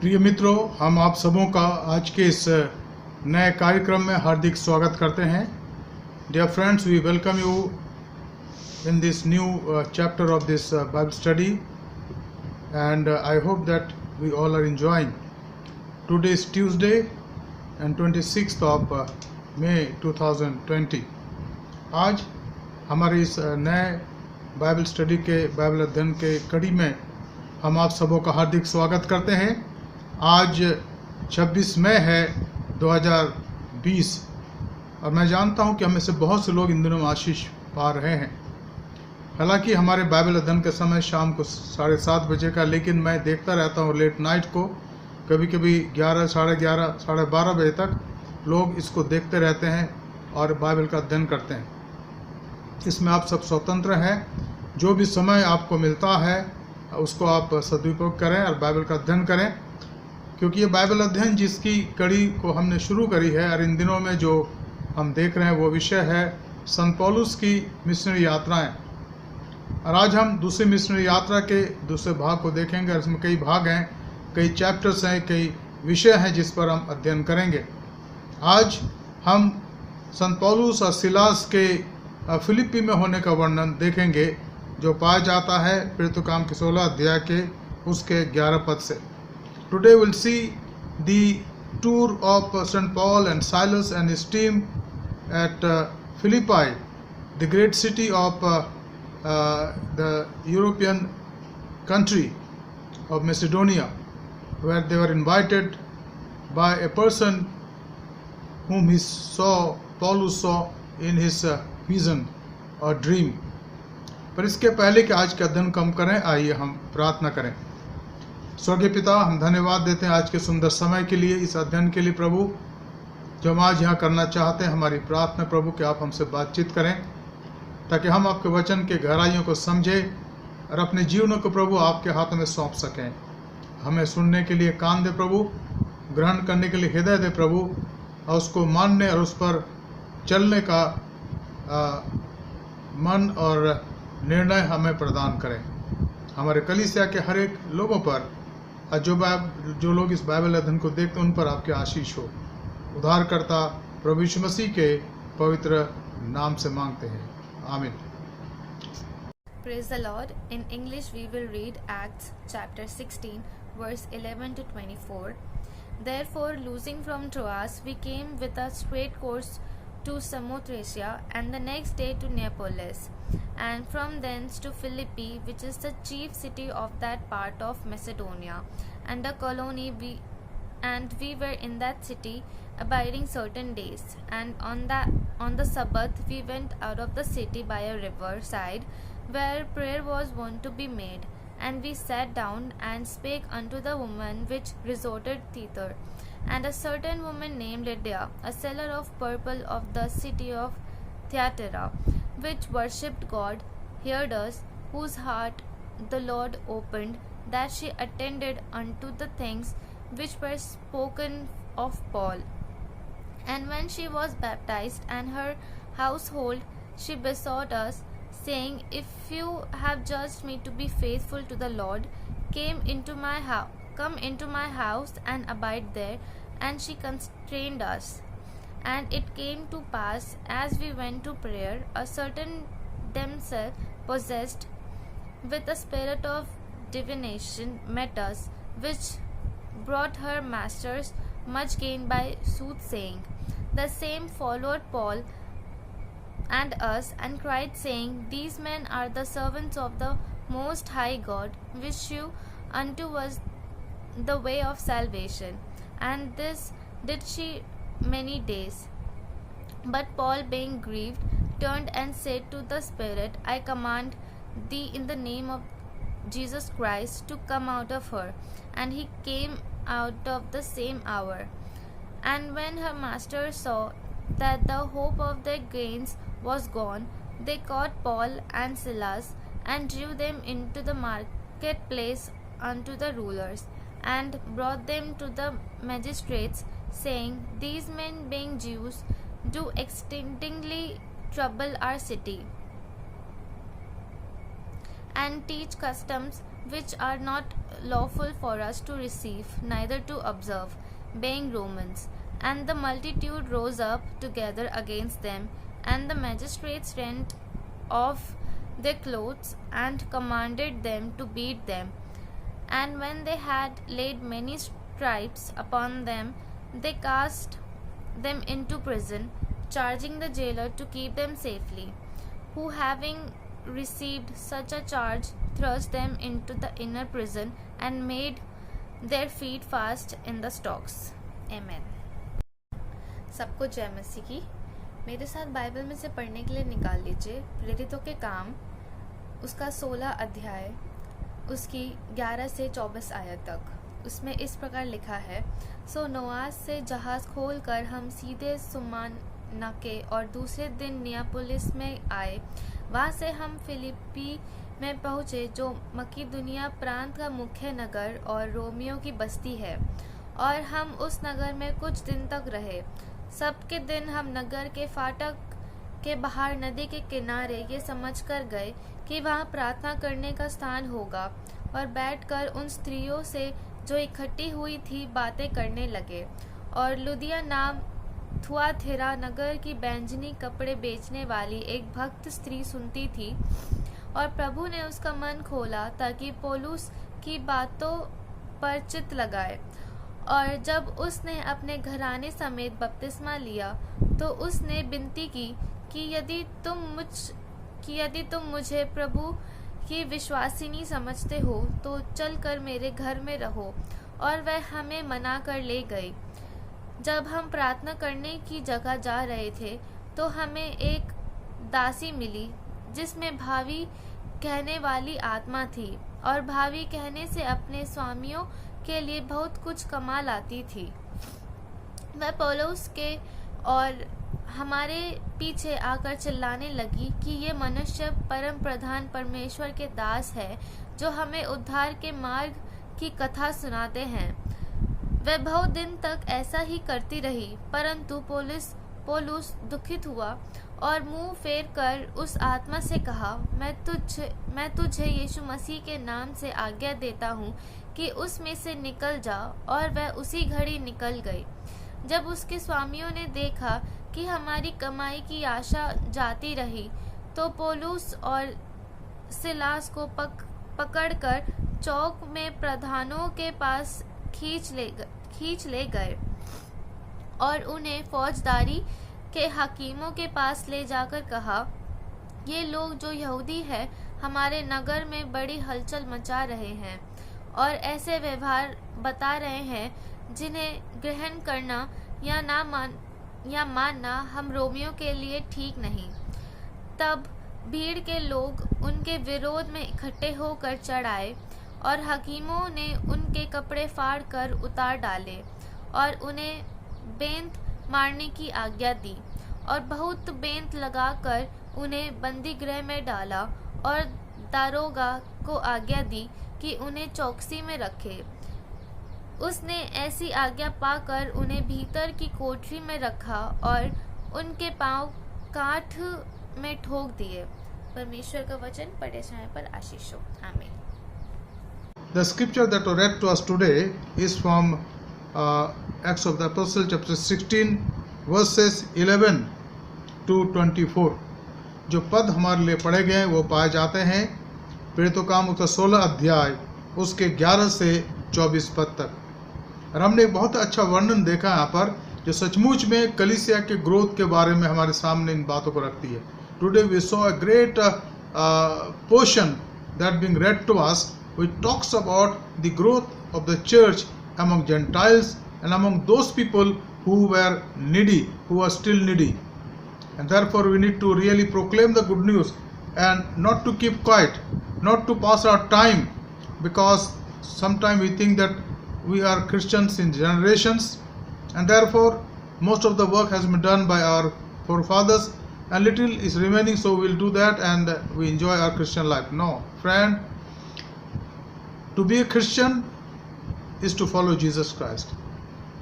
प्रिय मित्रों, हम आप सबों का आज के इस नए कार्यक्रम में हार्दिक स्वागत करते हैं। Dear friends, we welcome you in this new chapter of this Bible study, and I hope that we all are enjoying. Today is Tuesday and 26th of May 2020. आज हमारे इस नए बाइबल स्टडी के बाइबल अध्ययन के कड़ी में हम आप सबों का हार्दिक स्वागत करते हैं। आज 26 मई है 2020 और मैं जानता हूं कि हमें से बहुत से लोग इन दिनों में आशीष पा रहे हैं। हालांकि हमारे बाइबल अध्ययन का समय शाम को 7:30 बजे का, लेकिन मैं देखता रहता हूँ लेट नाइट को, कभी कभी 11, 11:30, 12:30 बजे तक लोग इसको देखते रहते हैं और बाइबल का अध्ययन करते हैं। इसमें आप सब स्वतंत्र हैं। जो भी समय आपको मिलता है उसको आप सदुपयोग करें और बाइबल का अध्ययन करें, क्योंकि ये बाइबल अध्ययन जिसकी कड़ी को हमने शुरू करी है और इन दिनों में जो हम देख रहे हैं वो विषय है संत पौलुस की मिशनरी यात्राएं। और आज हम दूसरी मिशनरी यात्रा के दूसरे भाग को देखेंगे और इसमें कई भाग हैं, कई चैप्टर्स हैं, कई विषय हैं जिस पर हम अध्ययन करेंगे। आज हम संत पौलुस और सिलास के फिलिप्पी में होने का वर्णन देखेंगे, जो पाया जाता है प्रेरितों काम के 16 अध्याय के उसके 11 पद से। Today will see the tour of Saint Paul and Silas and his team at Philippi, the great city of the European country of Macedonia, where they were invited by a person whom Paulus saw in his vision or dream. पर इसके पहले कि आज का अध्ययन कम करें, आइए हम प्रार्थना करें। स्वर्गीय पिता, हम धन्यवाद देते हैं आज के सुंदर समय के लिए, इस अध्ययन के लिए प्रभु, जो हम आज यहाँ करना चाहते हैं। हमारी प्रार्थना प्रभु कि आप हमसे बातचीत करें ताकि हम आपके वचन के गहराइयों को समझें और अपने जीवनों को प्रभु आपके हाथों में सौंप सकें। हमें सुनने के लिए कान दे प्रभु, ग्रहण करने के लिए हृदय दे प्रभु, और उसको मानने और उस पर चलने का मन और निर्णय हमें प्रदान करें। हमारे कलीसिया के हर एक लोगों पर, जो लोग इस बाइबल अध्ययन को देखते हैं, उन पर आपके आशीष हो। उद्धारकर्ता प्रभु यीशु मसीह के पवित्र नाम से मांगते हैं, आमीन। Praise the Lord. In English we will read Acts chapter 16 verse 11 to 24. Therefore, losing from Troas, we came with a straight course to Samothracia, and the next day to Neapolis, and from thence to Philippi, which is the chief city of that part of Macedonia, and a colony. We were in that city abiding certain days, and on the Sabbath we went out of the city by a river side, where prayer was wont to be made. And we sat down and spake unto the woman which resorted thither. And a certain woman named Lydia, a seller of purple of the city of Thyatira, which worshipped God, heard us, whose heart the Lord opened, that she attended unto the things which were spoken of Paul. And when she was baptized and her household, she besought us, saying, If you have judged me to be faithful to the Lord, come into my house and abide there. And she constrained us. And it came to pass, as we went to prayer, a certain damsel possessed with a spirit of divination met us, which brought her masters much gain by soothsaying. The same followed Paul and us, and cried, saying, These men are the servants of the Most High God, which shew unto us the way of salvation. And this did she many days. But Paul, being grieved, turned and said to the Spirit, I command thee in the name of Jesus Christ to come out of her. And he came out of the same hour. And when her masters saw that the hope of their gains was gone, they caught Paul and Silas, and drew them into the marketplace unto the rulers, and brought them to the magistrates, saying, These men, being Jews, do exceedingly trouble our city, and teach customs which are not lawful for us to receive, neither to observe, being Romans. And the multitude rose up together against them, and the magistrates rent off their clothes, and commanded them to beat them. And when they had laid many stripes upon them, they cast them into prison, charging the jailer to keep them safely, who having received such a charge thrust them into the inner prison and made their feet fast in the stocks. Amen. सबको जय मसीह की। मेरे साथ Bible में से पढ़ने के लिए निकाल लीजिए प्रेरितों के काम उसका 16 अध्याय उसकी 11 से 24 आयत तक। उसमें इस प्रकार लिखा है, सो नोआस से जहाज़ खोलकर हम सीधे सुमानके और दूसरे दिन नियापुलिस में आए। वहाँ से हम फिलिप्पी में पहुँचे, जो मकीदुनिया प्रांत का मुख्य नगर और रोमियो की बस्ती है, और हम उस नगर में कुछ दिन तक रहे। सबके दिन हम नगर के फाटक के बाहर नदी के किनारे ये समझकर गए कि वहाँ प्रार्थना करने का स्थान होगा, और बैठकर उन स्त्रियों से जो इकट्ठी हुई थी बातें करने लगे। और लुदिया नाम थुआथिरा नगर की बैंजनी कपड़े बेचने वाली एक भक्त स्त्री सुनती थी, और प्रभु ने उसका मन खोला ताकि पौलुस की बातों पर चित्त लगाए। और जब उसने अपने घराने समेत बपतिस्मा लिया, तो उसने विनती की कि यदि तुम मुझे प्रभु की विश्वासिनी समझते हो तो चलकर मेरे घर में रहो। और वह हमें मना कर ले गई। जब हम प्रार्थना करने की जगह जा रहे थे तो हमें एक दासी मिली जिसमें भावी कहने वाली आत्मा थी, और भावी कहने से अपने स्वामियों के लिए बहुत कुछ कमा लाती थी। वह पौलुस के और हमारे पीछे आकर चिल्लाने लगी कि ये मनुष्य परम प्रधान परमेश्वर के दास है, जो हमें उद्धार के मार्ग की कथा सुनाते हैं। वह बहुत दिन तक ऐसा ही करती रही, परंतु पौलुस दुखित हुआ और मुंह फेर कर उस आत्मा से कहा, मैं तुझे यीशु मसीह के नाम से आज्ञा देता हूँ कि उसमें से निकल जा। और वह उसी घड़ी निकल गई। जब उसके स्वामियों ने देखा कि हमारी कमाई की आशा जाती रही, तो पौलुस और सिलास को पकड़कर चौक में प्रधानों के पास खींच ले गए और उन्हें फौजदारी के हकीमों के पास ले जाकर कहा, ये लोग जो यहूदी हैं हमारे नगर में बड़ी हलचल मचा रहे हैं और ऐसे व्यवहार बता रहे हैं जिन्हें ग्रहण करना या मानना हम रोमियों के लिए ठीक नहीं। तब भीड़ के लोग उनके विरोध में इकट्ठे होकर चढ़ आए, और हकीमों ने उनके कपड़े फाड़ कर उतार डाले और उन्हें बेंत मारने की आज्ञा दी, और बहुत बेंत लगाकर उन्हें बंदी गृह में डाला, और दारोगा को आज्ञा दी कि उन्हें चौकसी में रखे। उसने ऐसी आज्ञा पाकर उन्हें भीतर की कोठरी में रखा और उनके पांव काठ में ठोक दिए। परमेश्वर का वचन पढ़े समय पर आशीष हो। आमीन। The scripture that was read to us today is from Acts of the Apostle chapter 16 verses 11 to 24। जो पद हमारे लिए पढ़े गए वो पाए जाते हैं प्रेरितों का काम उसका 16 अध्याय उसके 11 से 24 पद तक। और हमने एक बहुत अच्छा वर्णन देखा यहाँ पर, जो सचमुच में कलीसिया के ग्रोथ के बारे में हमारे सामने इन बातों को रखती है। Today we saw a great portion that being read to us which talks about the growth of the church among Gentiles and among those people who were needy, who are still needy. And therefore we need to really proclaim the good news and not to keep quiet, not to pass our time, because sometimes we think that we are Christians in generations and therefore most of the work has been done by our forefathers and little is remaining, so we'll do that and we enjoy our Christian life. No, friend, to be a Christian is to follow Jesus Christ,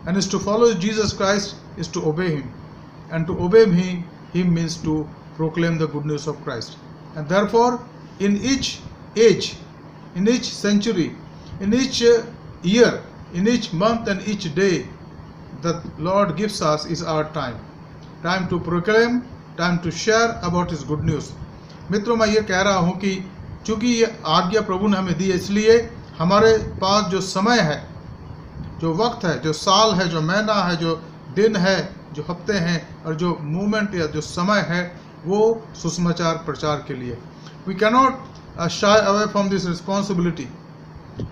and is to follow Jesus Christ is to obey Him, and to obey Him means to proclaim the good news of Christ. And therefore in each age, in each century, in each year, in each month and each day that Lord gives us is our time. Time to proclaim, time to share about His good news. मित्रों, मैं ये कह रहा हूँ कि चूंकि ये आज्ञा प्रभु ने हमें दी है, इसलिए हमारे पास जो समय है, जो वक्त है, जो साल है, जो महीना है, जो दिन है, जो हफ्ते हैं और जो मूवमेंट या जो समय है, वो सुसमाचार प्रचार के लिए. We cannot shy away from this responsibility.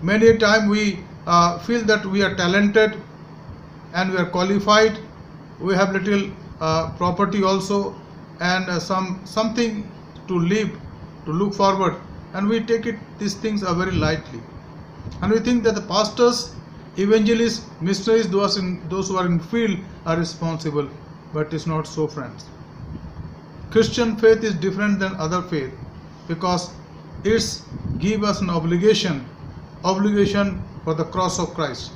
Many a time we feel that we are talented and we are qualified. We have little property also and something to live, to look forward, and we take these things very lightly. And we think that the pastors, evangelists, missionaries, those who are in field are responsible, but it's not so, friends. Christian faith is different than other faith because it's give us an obligation for the cross of Christ.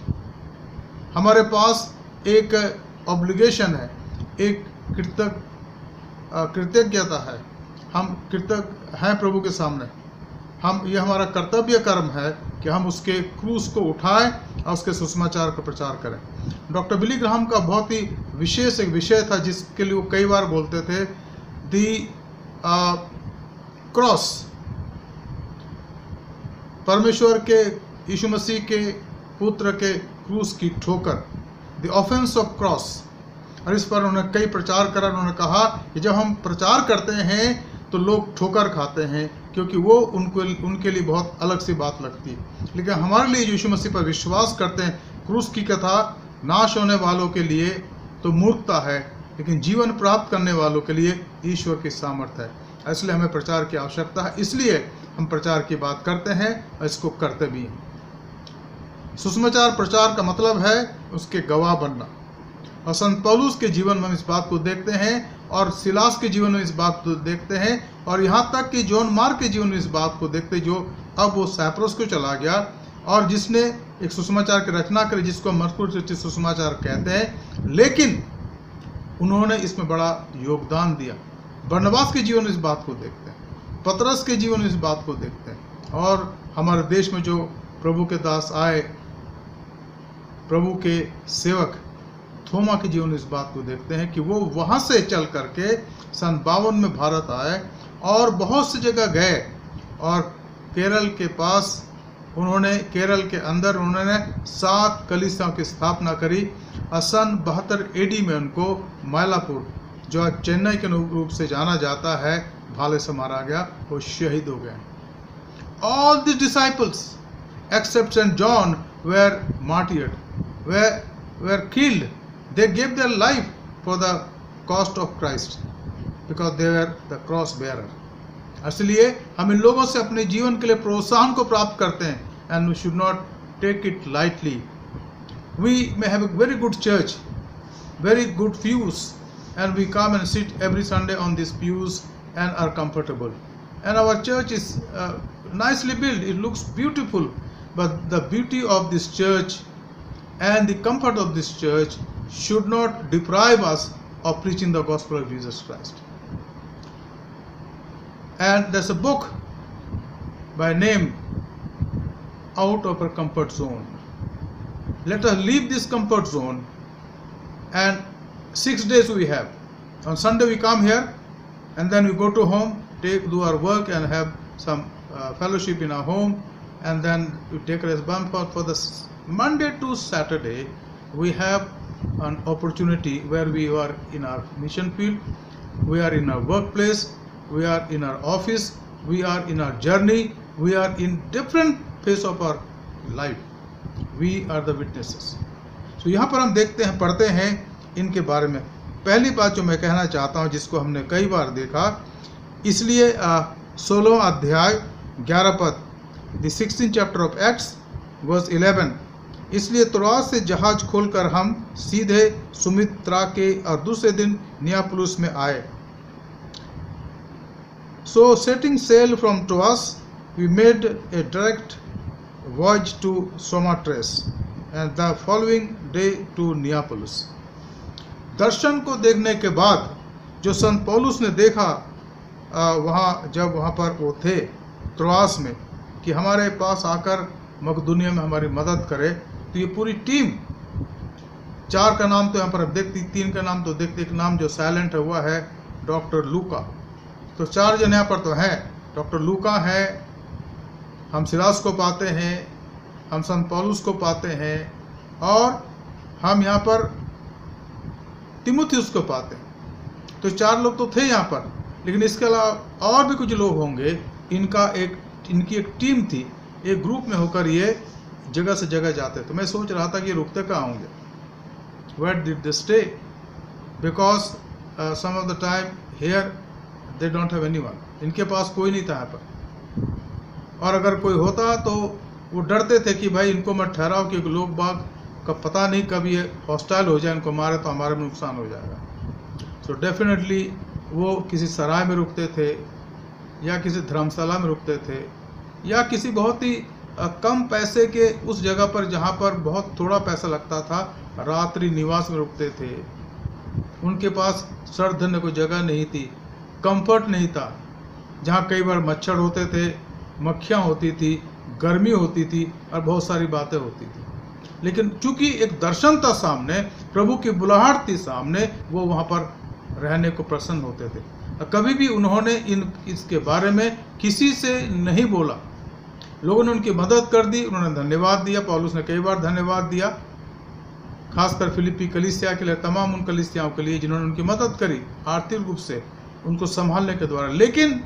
हमारे पास एक obligation है, एक कृतज्ञता है. हम कृतज्ञ हैं प्रभु के सामने. ये हमारा कर्तव्य कर्म है कि हम उसके क्रूस को उठाएं और उसके सुसमाचार का प्रचार करें. डॉक्टर बिली ग्राहम का बहुत ही विशेष एक विषय था जिसके लिए वो कई बार बोलते थे, दी क्रॉस. परमेश्वर के, यीशु मसीह के पुत्र के क्रूस की ठोकर, द ऑफेंस ऑफ क्रॉस. और इस पर उन्होंने कई प्रचार करा. उन्होंने कहा कि जब हम प्रचार करते हैं तो लोग ठोकर खाते हैं क्योंकि वो उनके लिए बहुत अलग सी बात लगती है. लेकिन हमारे लिए यीशु मसीह पर विश्वास करते हैं, क्रूस की कथा नाश होने वालों के लिए तो मूर्खता है, लेकिन जीवन प्राप्त करने वालों के लिए ईश्वर की सामर्थ्य है. इसलिए हमें प्रचार की आवश्यकता है, इसलिए हम प्रचार की बात करते हैं और इसको करते भी हैं. सुसमाचार प्रचार का मतलब है उसके गवाह बनना. और संत पौलुस के जीवन में हम इस बात को देखते हैं और सिलास के जीवन में इस बात को देखते हैं और यहाँ तक कि जॉन मार्क के जीवन में इस बात को देखते, जो अब वो साइप्रस को चला गया और जिसने एक सुसमाचार की रचना करी जिसको मरकुस सुसमाचार कहते हैं, लेकिन उन्होंने इसमें बड़ा योगदान दिया. बरनबास के जीवन में इस बात को देखते हैं, पतरस के जीवन में इस बात को देखते हैं, और हमारे देश में जो प्रभु के दास आए, प्रभु के सेवक थोमा के जीवन में इस बात को देखते हैं कि वो वहाँ से चल करके सन 52 में भारत आए और बहुत सी जगह गए और केरल के पास केरल के अंदर उन्होंने 7 कलीसियाओं की स्थापना करी. सन 72 AD में उनको मायलापुर, जो आज चेन्नई के रूप से जाना जाता है, भाले से मारा गया, वो शहीद हो गए. All the disciples except St. John were martyred, were killed. They gave their life for the cost of Christ because they were the cross bearer. इसलिए हम इन लोगों से अपने जीवन के लिए प्रोत्साहन को प्राप्त करते हैं, and we should not take it lightly. We may have a very good church, very good pews, and we come and sit every Sunday on these pews and are comfortable. And our church is nicely built, it looks beautiful, but the beauty of this church and the comfort of this church should not deprive us of preaching the gospel of Jesus Christ. And there's a book by name Out of Our Comfort Zone. Let us leave this comfort zone, and 6 days we have. On Sunday we come here and then we go to home, do our work and have some fellowship in our home, and then we take rest. For the Monday to Saturday we have an opportunity where we are in our mission field, we are in our workplace, we are in our office, we are in our journey, we are in different phase of our life. We are the witnesses. So यहाँ पर हम देखते हैं, पढ़ते हैं इनके बारे में. पहली बात जो मैं कहना चाहता हूँ, जिसको हमने कई बार देखा, इसलिए 16 अध्याय 11 पद, the 16th chapter of Acts verse 11. इसलिए त्रोआस से जहाज खोलकर हम सीधे सुमित्रा के और दूसरे दिन नियापुलिस में आए. So setting sail from Troas, we made a direct voyage to Samothrace and the following day to Neapolis. दर्शन को देखने के बाद जो संत पौलुस ने देखा जब वहाँ पर वो थे त्रोआस में, कि हमारे पास आकर मकदूनिया में हमारी मदद करे। तो ये पूरी टीम, 4 का नाम तो यहाँ पर अब देखती, 3 का नाम तो देखते, एक नाम जो साइलेंट है हुआ है डॉक्टर लूका। तो 4 जन यहाँ पर तो हैं। डॉक्टर लूका है, हम सिलास को पाते हैं, हम संत पौलुस को पाते हैं, और हम यहाँ पर तिमुथियुस को पाते हैं। तो 4 लोग तो थे यहाँ पर, लेकिन इसके अलावा और भी कुछ लोग होंगे। इनकी एक टीम थी, एक ग्रुप में होकर ये जगह से जगह जाते। तो मैं सोच रहा था कि ये रुकते कहाँ होंगे, where did they stay, because some of the time here they don't have anyone, इनके पास कोई नहीं था यहाँ पर। और अगर कोई होता तो वो डरते थे कि भाई इनको मत ठहराओ, क्योंकि लोग बाग का पता नहीं कभी ये हॉस्टाइल हो जाए, इनको मारे तो हमारे में नुकसान हो जाएगा। सो डेफिनेटली वो किसी सराय में रुकते थे, या किसी धर्मशाला में रुकते थे, या किसी बहुत ही कम पैसे के उस जगह पर जहाँ पर बहुत थोड़ा पैसा लगता था, रात्रि निवास में रुकते थे। उनके पास सर धरने को जगह नहीं थी, कंफर्ट नहीं था, जहाँ कई बार मच्छर होते थे, मक्खियाँ होती थी, गर्मी होती थी, और बहुत सारी बातें होती थी। लेकिन चूंकि एक दर्शन था सामने, प्रभु की बुलाहट थी सामने, वो वहाँ पर रहने को प्रसन्न होते थे। कभी भी उन्होंने इसके बारे में किसी से नहीं बोला। लोगों ने उनकी मदद कर दी, उन्होंने धन्यवाद दिया, पौलुस ने कई बार धन्यवाद दिया, खासकर फिलिप्पी कलीसिया के लिए, तमाम उन कलीसियाओं के लिए जिन्होंने उनकी मदद करी आर्थिक रूप से उनको संभालने के द्वारा। लेकिन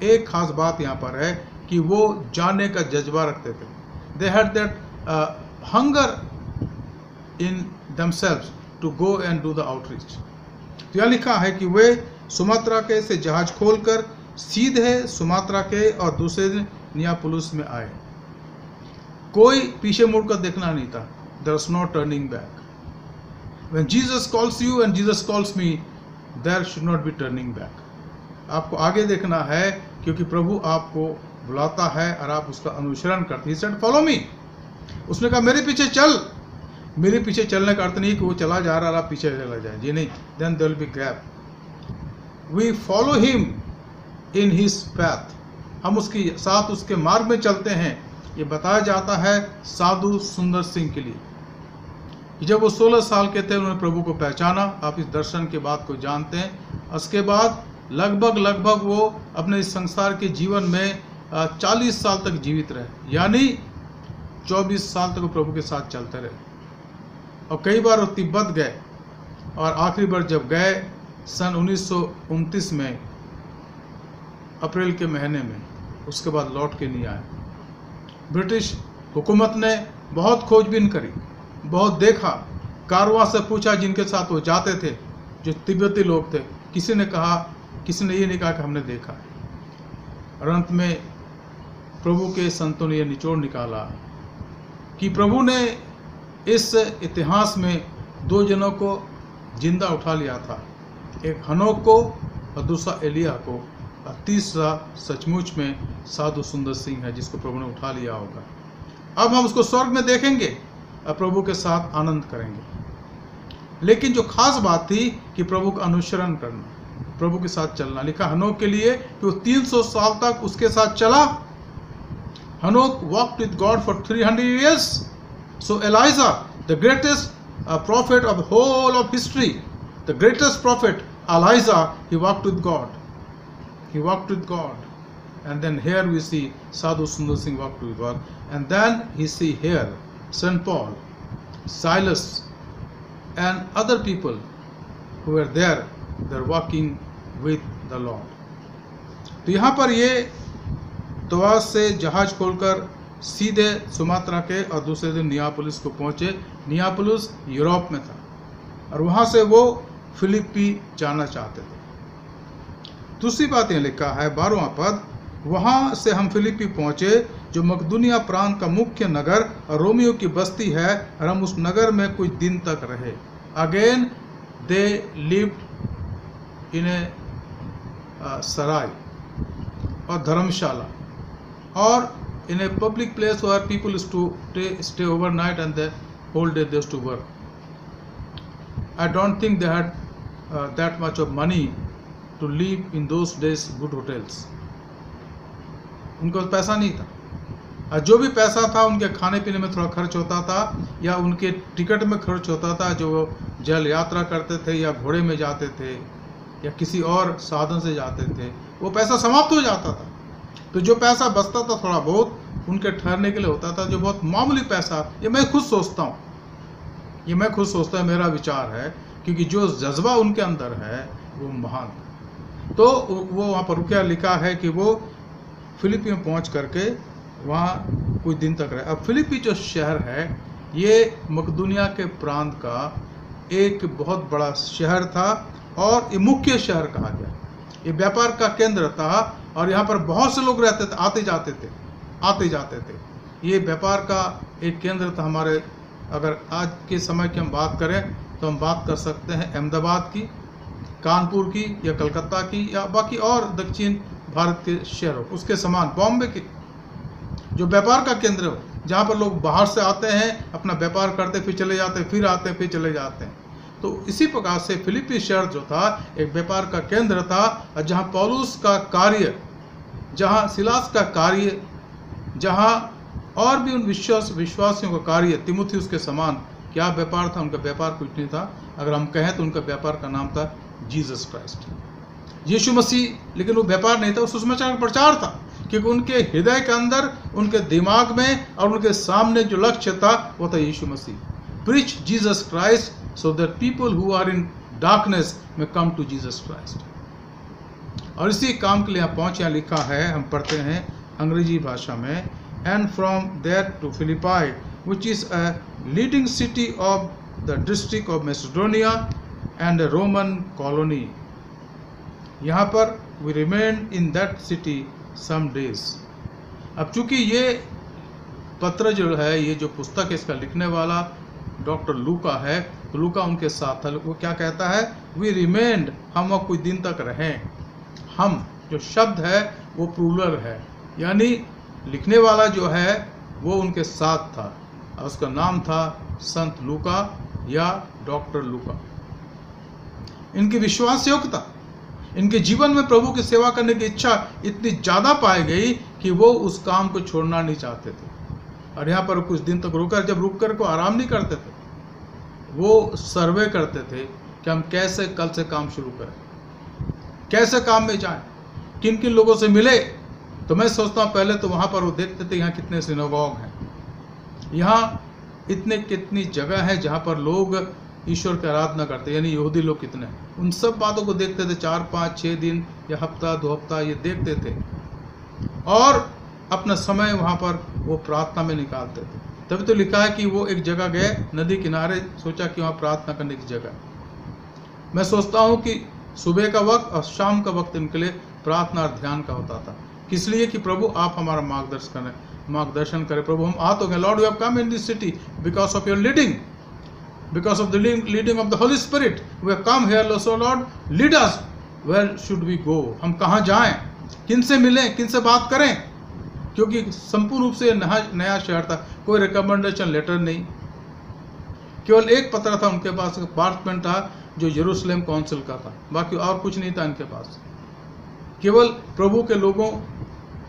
एक खास बात यहाँ पर है कि वो जाने का जज्बा रखते थे। They had that hunger in themselves to go and do the outreach. तो यहाँ लिखा है कि वे सुमात्रा के से जहाज खोलकर सीधे सुमात्रा के और दूसरे दिन नियापुलिस में आए। कोई पीछे मुड़कर देखना नहीं था। There was no turning back. When Jesus calls you and Jesus calls me, there should not be turning back. आपको आगे देखना है, क्योंकि प्रभु आपको बुलाता है और आप उसका अनुसरण करते। He said, follow me. उसने कहा मेरे पीछे चल। मेरे पीछे चलने का अर्थ नहीं कि वो चला जा रहा है आप पीछे चला जाए, जी नहीं। Then there will be gap. We follow him in his path. हम उसके साथ उसके मार्ग में चलते हैं। ये बताया जाता है साधु सुंदर सिंह के लिए। जब वो 16 साल के थे उन्होंने प्रभु को पहचाना। आप इस दर्शन के बात को जानते हैं। उसके बाद लगभग वो अपने इस संसार के जीवन में 40 साल तक जीवित रहे, यानी 24 साल तक वो प्रभु के साथ चलते रहे। और कई बार वो तिब्बत गए, और आखिरी बार जब गए सन 1929 में अप्रैल के महीने में, उसके बाद लौट के नहीं आए। ब्रिटिश हुकूमत ने बहुत खोजबीन करी, बहुत देखा, कारवां से पूछा जिनके साथ वो जाते थे, जो तिब्बती लोग थे। किसी ने ये नहीं कहा कि हमने देखा। और अंत में प्रभु के संतों ने यह निचोड़ निकाला कि प्रभु ने इस इतिहास में 2 जनों को जिंदा उठा लिया था, एक हनोक को और दूसरा एलिया को, और तीसरा सचमुच में साधु सुंदर सिंह है जिसको प्रभु ने उठा लिया होगा। अब हम उसको स्वर्ग में देखेंगे और प्रभु के साथ आनंद करेंगे। लेकिन जो खास बात थी कि प्रभु का अनुसरण करना, प्रभु के साथ चलना। लिखा हनोक के लिए कि वो 300 साल तक उसके साथ चला। हनोक walked with God for 300 years. So Elijah, the greatest prophet of the whole of history, the greatest prophet, Elijah, he walked with God. He walked with God. And then here we see Sadhu Sundar Singh walked with God. And then we see here St. Paul, Silas, and other people who were there, they're walking with the Lord. तो यहाँ पर ये तोआस से जहाज खोलकर सीधे Sumatra के और दूसरे दिन नियापुलिस को पहुंचे। नियापुलिस यूरोप में था और वहां से वो फिलिप्पी जाना चाहते थे। दूसरी बात यह लिखा है 12वां पद, वहां से हम फिलिप्पी पहुंचे जो मकदूनिया प्रांत का मुख्य नगर और रोमियो की बस्ती है, और हम उस नगर में कुछ दिन तक रहे। अगेन दे लिव्ड इन ए सराय और धर्मशाला, और in a public place where people used to stay overnight and the whole day they used to work. I don't think they had that much of money to live in those days good hotels. उनको पैसा नहीं था, और जो भी पैसा था उनके खाने पीने में थोड़ा खर्च होता था, या उनके टिकट में खर्च होता था, जो जल यात्रा करते थे या घोड़े में जाते थे या किसी और साधन से जाते थे, वो पैसा समाप्त हो जाता था। तो जो पैसा बचता था थोड़ा बहुत उनके ठहरने के लिए होता था, जो बहुत मामूली पैसा। ये मैं खुद सोचता हूँ, मेरा विचार है, क्योंकि जो जज्बा उनके अंदर है वो महान था। तो वो वहाँ पर क्या लिखा है कि वो फिलिपी में पहुँच करके वहाँ कुछ दिन तक रहे। अब फिलिपी जो शहर है ये मकदूनिया के प्रांत का एक बहुत बड़ा शहर था और ये मुख्य शहर कहा गया। ये व्यापार का केंद्र था और यहाँ पर बहुत से लोग रहते थे, आते जाते थे। ये व्यापार का एक केंद्र था। हमारे अगर आज के समय की हम बात करें तो हम बात कर सकते हैं अहमदाबाद की, कानपुर की या कलकत्ता की या बाकी और दक्षिण भारत के शहरों, उसके समान बॉम्बे की जो व्यापार का केंद्र हो, जहाँ पर लोग बाहर से आते हैं, अपना व्यापार करते फिर चले जाते हैं, फिर आते हैं फिर चले जाते हैं। तो इसी प्रकार से फिलिपी शहर जो था एक व्यापार का केंद्र था, और जहाँ पौलुस का कार्य, जहाँ सिलास का कार्य, जहाँ और भी उन विश्वासियों का कार्य तिमुथियुस के समान क्या व्यापार था। उनका व्यापार कुछ नहीं था, अगर हम कहें तो उनका व्यापार का नाम था जीसस क्राइस्ट, यीशु मसीह। लेकिन वो व्यापार नहीं था, वो सुसमाचार का प्रचार था, क्योंकि उनके हृदय के अंदर, उनके दिमाग में और उनके सामने जो लक्ष्य था वो था Yeshu Masih. Preach Jesus Christ so that people who are in darkness में कम टू जीसस क्राइस्ट। और इसी काम के लिए यहाँ पहुँच, यहाँ लिखा है, हम पढ़ते हैं अंग्रेजी भाषा में, and from there to Philippi which is a leading city of the district of Macedonia and a Roman colony. यहाँ पर we remained in that city some days. अब चूंकि ये पत्र जो है, ये जो पुस्तक है, इसका लिखने वाला डॉक्टर लूका है, तो लूका उनके साथ था। वो क्या कहता है, we remained, हम वहाँ कुछ दिन तक रहें। हम जो शब्द है वो प्लूरल है, यानी लिखने वाला जो है वो उनके साथ था, और उसका नाम था संत लूका या डॉक्टर लूका। इनकी विश्वास योग्यता, इनके जीवन में प्रभु की सेवा करने की इच्छा इतनी ज़्यादा पाई गई कि वो उस काम को छोड़ना नहीं चाहते थे। और यहाँ पर कुछ दिन तक रुकर, जब रुक कर को आराम नहीं करते थे, वो सर्वे करते थे कि हम कैसे कल से काम शुरू करें, कैसे काम में जाएं, किन किन लोगों से मिले। तो मैं सोचता हूँ पहले तो वहाँ पर वो देखते थे यहाँ कितने सिनेगॉग हैं, यहाँ कितनी जगह है जहाँ पर लोग ईश्वर की आराधना करते, यानी यहूदी लोग कितने, उन सब बातों को देखते थे। 4, 5, 6 दिन या हफ्ता 2 हफ्ता ये देखते थे, और अपना समय वहाँ पर वो प्रार्थना में निकालते थे। तभी तो लिखा है कि वो एक जगह गए नदी किनारे, सोचा कि वहाँ प्रार्थना करने की जगह। मैं सोचता हूँ कि सुबह का वक्त और शाम का वक्त इनके लिए प्रार्थना और ध्यान का होता था। किस लिए कि प्रभु आप हमारा मार्गदर्शन करें। प्रभु हम आ तो गए, Lord we have come in this city because of your leading, because of the leading of the Holy Spirit we have come here, so Lord lead us, where should we go, हम कहाँ जाएं, किन से मिलें, किन से बात करें, क्योंकि संपूर्ण रूप से नया शहर था, कोई रिकमेंडेशन लेटर नहीं, केवल एक पत्र था उनके पास, पार्चमेंट था जो यरूशलेम काउंसिल का था, बाकी और कुछ नहीं था इनके पास। केवल प्रभु के लोगों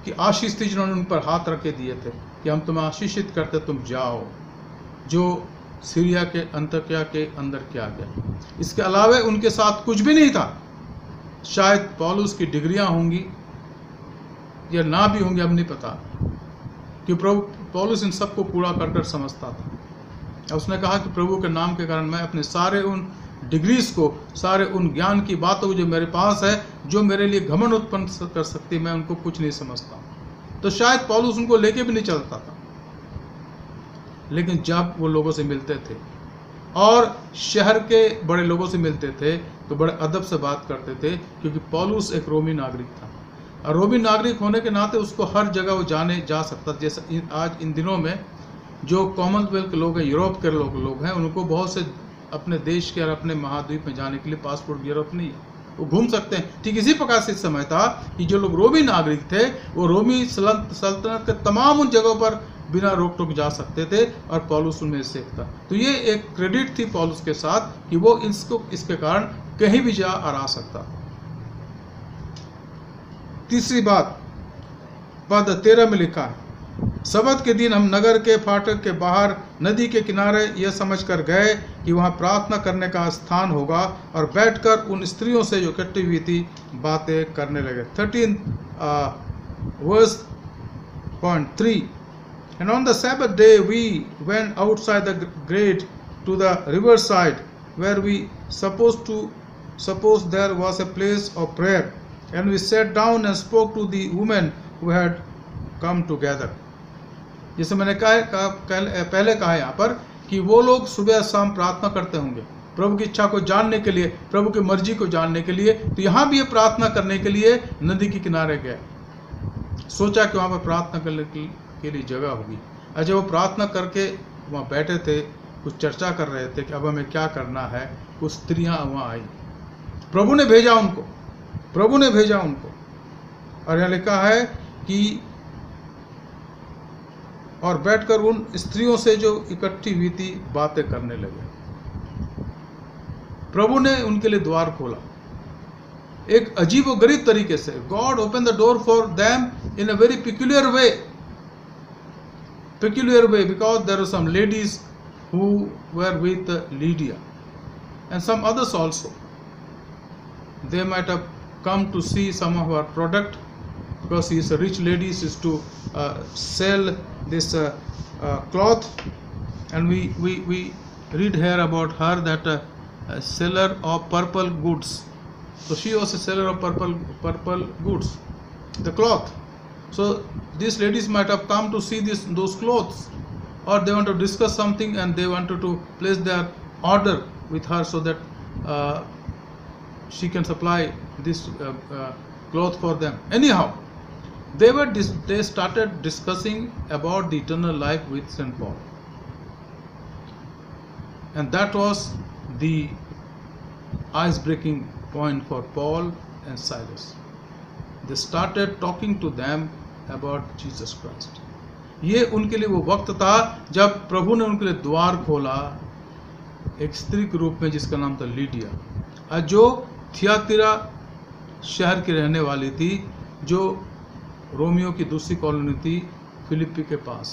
की आशीष थी जिन्होंने उन पर हाथ रख के दिए थे कि हम तुम्हें आशीषित करते, तुम जाओ, जो सीरिया के अंतकिया के अंदर किया गया। इसके अलावा उनके साथ कुछ भी नहीं था। शायद पौलुस की डिग्रियां होंगी या ना भी होंगी, अब नहीं पता, कि प्रभु पौलुस इन सबको कूड़ा करकट समझता था। उसने कहा कि प्रभु के नाम के कारण मैं अपने सारे उन डिग्रीज को, सारे उन ज्ञान की बातों को जो मेरे पास है, जो मेरे लिए घमंड उत्पन्न कर सकती, मैं उनको कुछ नहीं समझता। तो शायद पौलुस उनको लेके भी नहीं चलता था। लेकिन जब वो लोगों से मिलते थे और शहर के बड़े लोगों से मिलते थे तो बड़े अदब से बात करते थे, क्योंकि पौलुस एक रोमी नागरिक था, और रोमी नागरिक होने के नाते उसको हर जगह वो जा सकता। जैसे आज इन दिनों में जो कॉमनवेल्थ के लोग हैं, यूरोप के लोग हैं, उनको बहुत से अपने देश के और अपने महाद्वीप में जाने के लिए पासपोर्ट यूरोप नहीं है, वो घूम सकते हैं। ठीक इसी प्रकार से इस समय था कि जो लोग रोमी नागरिक थे वो रोमी सल्तनत के तमाम उन जगहों पर बिना रोक टोक जा सकते थे, और पौलुस उनमें से एक था। तो ये एक क्रेडिट थी पौलुस के साथ कि वो इसके कारण कहीं भी जा और आ सकता। तीसरी बात, पद 13 में लिखा है, सबत के दिन हम नगर के फाटक के बाहर नदी के किनारे यह समझकर गए कि वहाँ प्रार्थना करने का स्थान होगा, और बैठकर उन स्त्रियों से जो इकट्ठी हुई थी बातें करने लगे। 13 verse point 3. And on the Sabbath day we went outside the gate to the riverside, where we suppose there was a place of prayer, and we sat down and spoke to the women who had come together. जैसे मैंने पहले कहा यहाँ पर कि वो लोग सुबह शाम प्रार्थना करते होंगे प्रभु की इच्छा को जानने के लिए, प्रभु की मर्जी को जानने के लिए। तो यहाँ भी ये प्रार्थना करने के लिए नदी के किनारे गए, सोचा कि वहाँ पर प्रार्थना करने के लिए जगह होगी। और जब वो प्रार्थना करके वहाँ बैठे थे, कुछ चर्चा कर रहे थे कि अब हमें क्या करना है, कुछ स्त्रियाँ वहाँ आई, प्रभु ने भेजा उनको। और यहाँ लिखा है कि और बैठकर उन स्त्रियों से जो इकट्ठी हुई थी बातें करने लगे। प्रभु ने उनके लिए द्वार खोला एक अजीब व गरीब तरीके से। God open the door for them in a very peculiar way, because there were some ladies who were with Lydia and some others also. They might have come to see some of our product, because she is a rich lady. She is to sell this cloth, and we read here about her that a seller of purple goods. So she was a seller of purple goods, the cloth. So these ladies might have come to see those clothes, or they want to discuss something and they wanted to place their order with her so that she can supply this cloth for them. Anyhow, they started discussing about the eternal life with St. Paul, and that was the ice-breaking point for Paul and Silas. They started talking to them about Jesus Christ. ये उनके लिए वो वक्त था जब प्रभु ने उनके लिए द्वार खोला एक स्त्री के रूप में जिसका नाम था लीडिया, जो थियातिरा शहर की रहने वाली थी, जो रोमियो की दूसरी कॉलोनी थी फिलिप्पी के पास।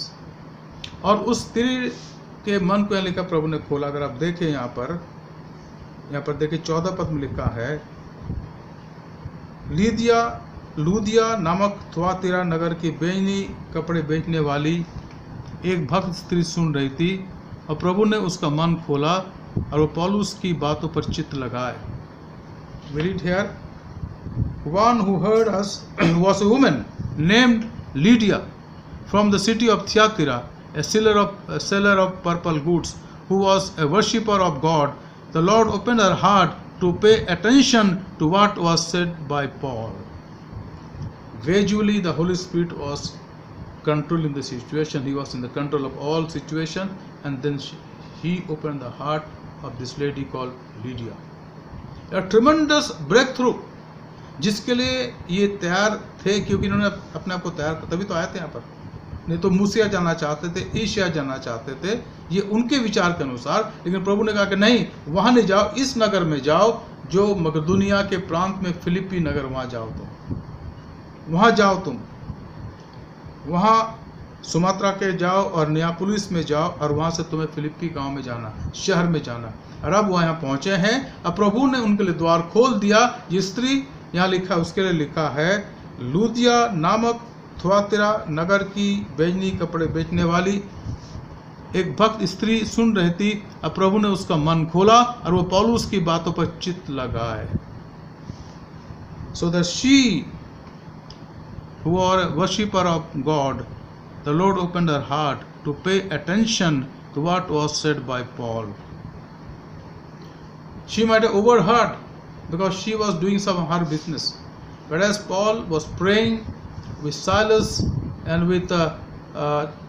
और उस स्त्री के मन को लिखा प्रभु ने खोला। अगर आप देखें यहाँ पर देखिए 14 पद में लिखा है, लूदिया नामक थुआतिरा नगर की बेचनी कपड़े बेचने वाली एक भक्त स्त्री सुन रही थी, और प्रभु ने उसका मन खोला और वो पौलुस की बातों पर चित्त लगाए। We read here, one who heard us was a woman named Lydia from the city of Thyatira, a seller of purple goods, who was a worshipper of God. The Lord opened her heart to pay attention to what was said by Paul. Gradually, the Holy Spirit was controlling the situation. He was in the control of all situation, and then he opened the heart of this lady called Lydia. A tremendous breakthrough, जिसके लिए ये तैयार थे, क्योंकि इन्होंने अपने आप को तैयार, तभी तो आए थे यहाँ पर। नहीं तो मूसिया जाना चाहते थे, एशिया जाना चाहते थे, ये उनके विचार के अनुसार। लेकिन प्रभु ने कहा कि नहीं, वहाँ नहीं जाओ, इस नगर में जाओ जो मकदूनिया के प्रांत में फिलिप्पी नगर, वहाँ जाओ तुम वहाँ सुमात्रा के जाओ और नियापुलिस में जाओ, और वहाँ से तुम्हें फिलिप्पी गांव में जाना, शहर में जाना। और अब वहाँ पहुँचे हैं। अब प्रभु ने उनके लिए द्वार खोल दिया। ये स्त्री यहाँ लिखा, उसके लिए लिखा है, लूदिया नामक थुआतिरा नगर की बेचनी कपड़े बेचने वाली एक भक्त स्त्री सुन रही थी। अब प्रभु ने उसका मन खोला और वो पौलुस की बातों पर चित्त लगाए। So that she, who was a worshipper of God, the Lord opened her heart to pay attention to what was said by Paul. She might have overheard because she was doing some of her business, but as Paul was praying with Silas and with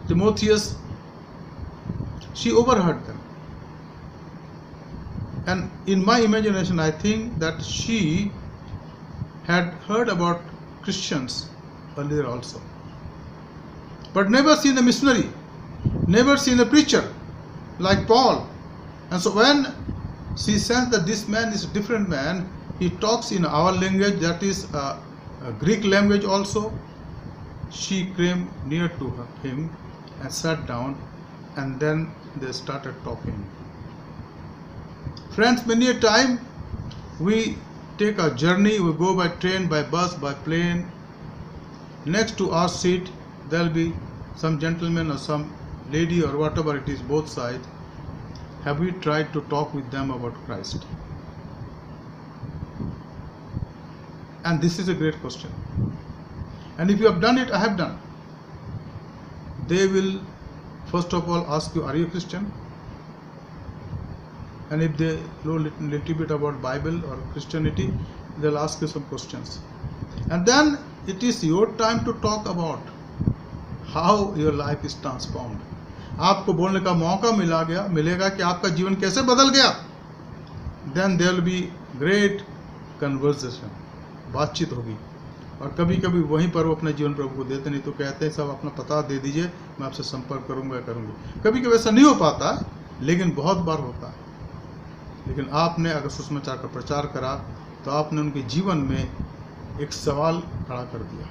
Timotheus, she overheard them. And in my imagination, I think that she had heard about Christians earlier also, but never seen a missionary, never seen a preacher like Paul. And so when she sensed that this man is a different man, he talks in our language, that is a Greek language also, she came near to him and sat down, and then they started talking. Friends, many a time we take a journey, we go by train, by bus, by plane. Next to our seat there will be some gentleman or some lady or whatever it is, both sides. Have we tried to talk with them about Christ? And this is a great question. And if you have done it, I have done. They will first of all ask you, are you a Christian? And if they know little bit about Bible or Christianity, they'll ask you some questions. And then it is your time to talk about how your life is transformed. आपको बोलने का मौका मिलेगा कि आपका जीवन कैसे बदल गया. Then there will be great conversation, बातचीत होगी. और कभी कभी वहीं पर वो अपने जीवन प्रभु को देते, नहीं तो कहते हैं सब अपना पता दे दीजिए, मैं आपसे संपर्क करूंगी. कभी कभी ऐसा नहीं हो पाता, लेकिन बहुत बार होता है. लेकिन आपने अगर सुसमाचार का प्रचार करा तो आपने उनके जीवन में एक सवाल खड़ा कर दिया.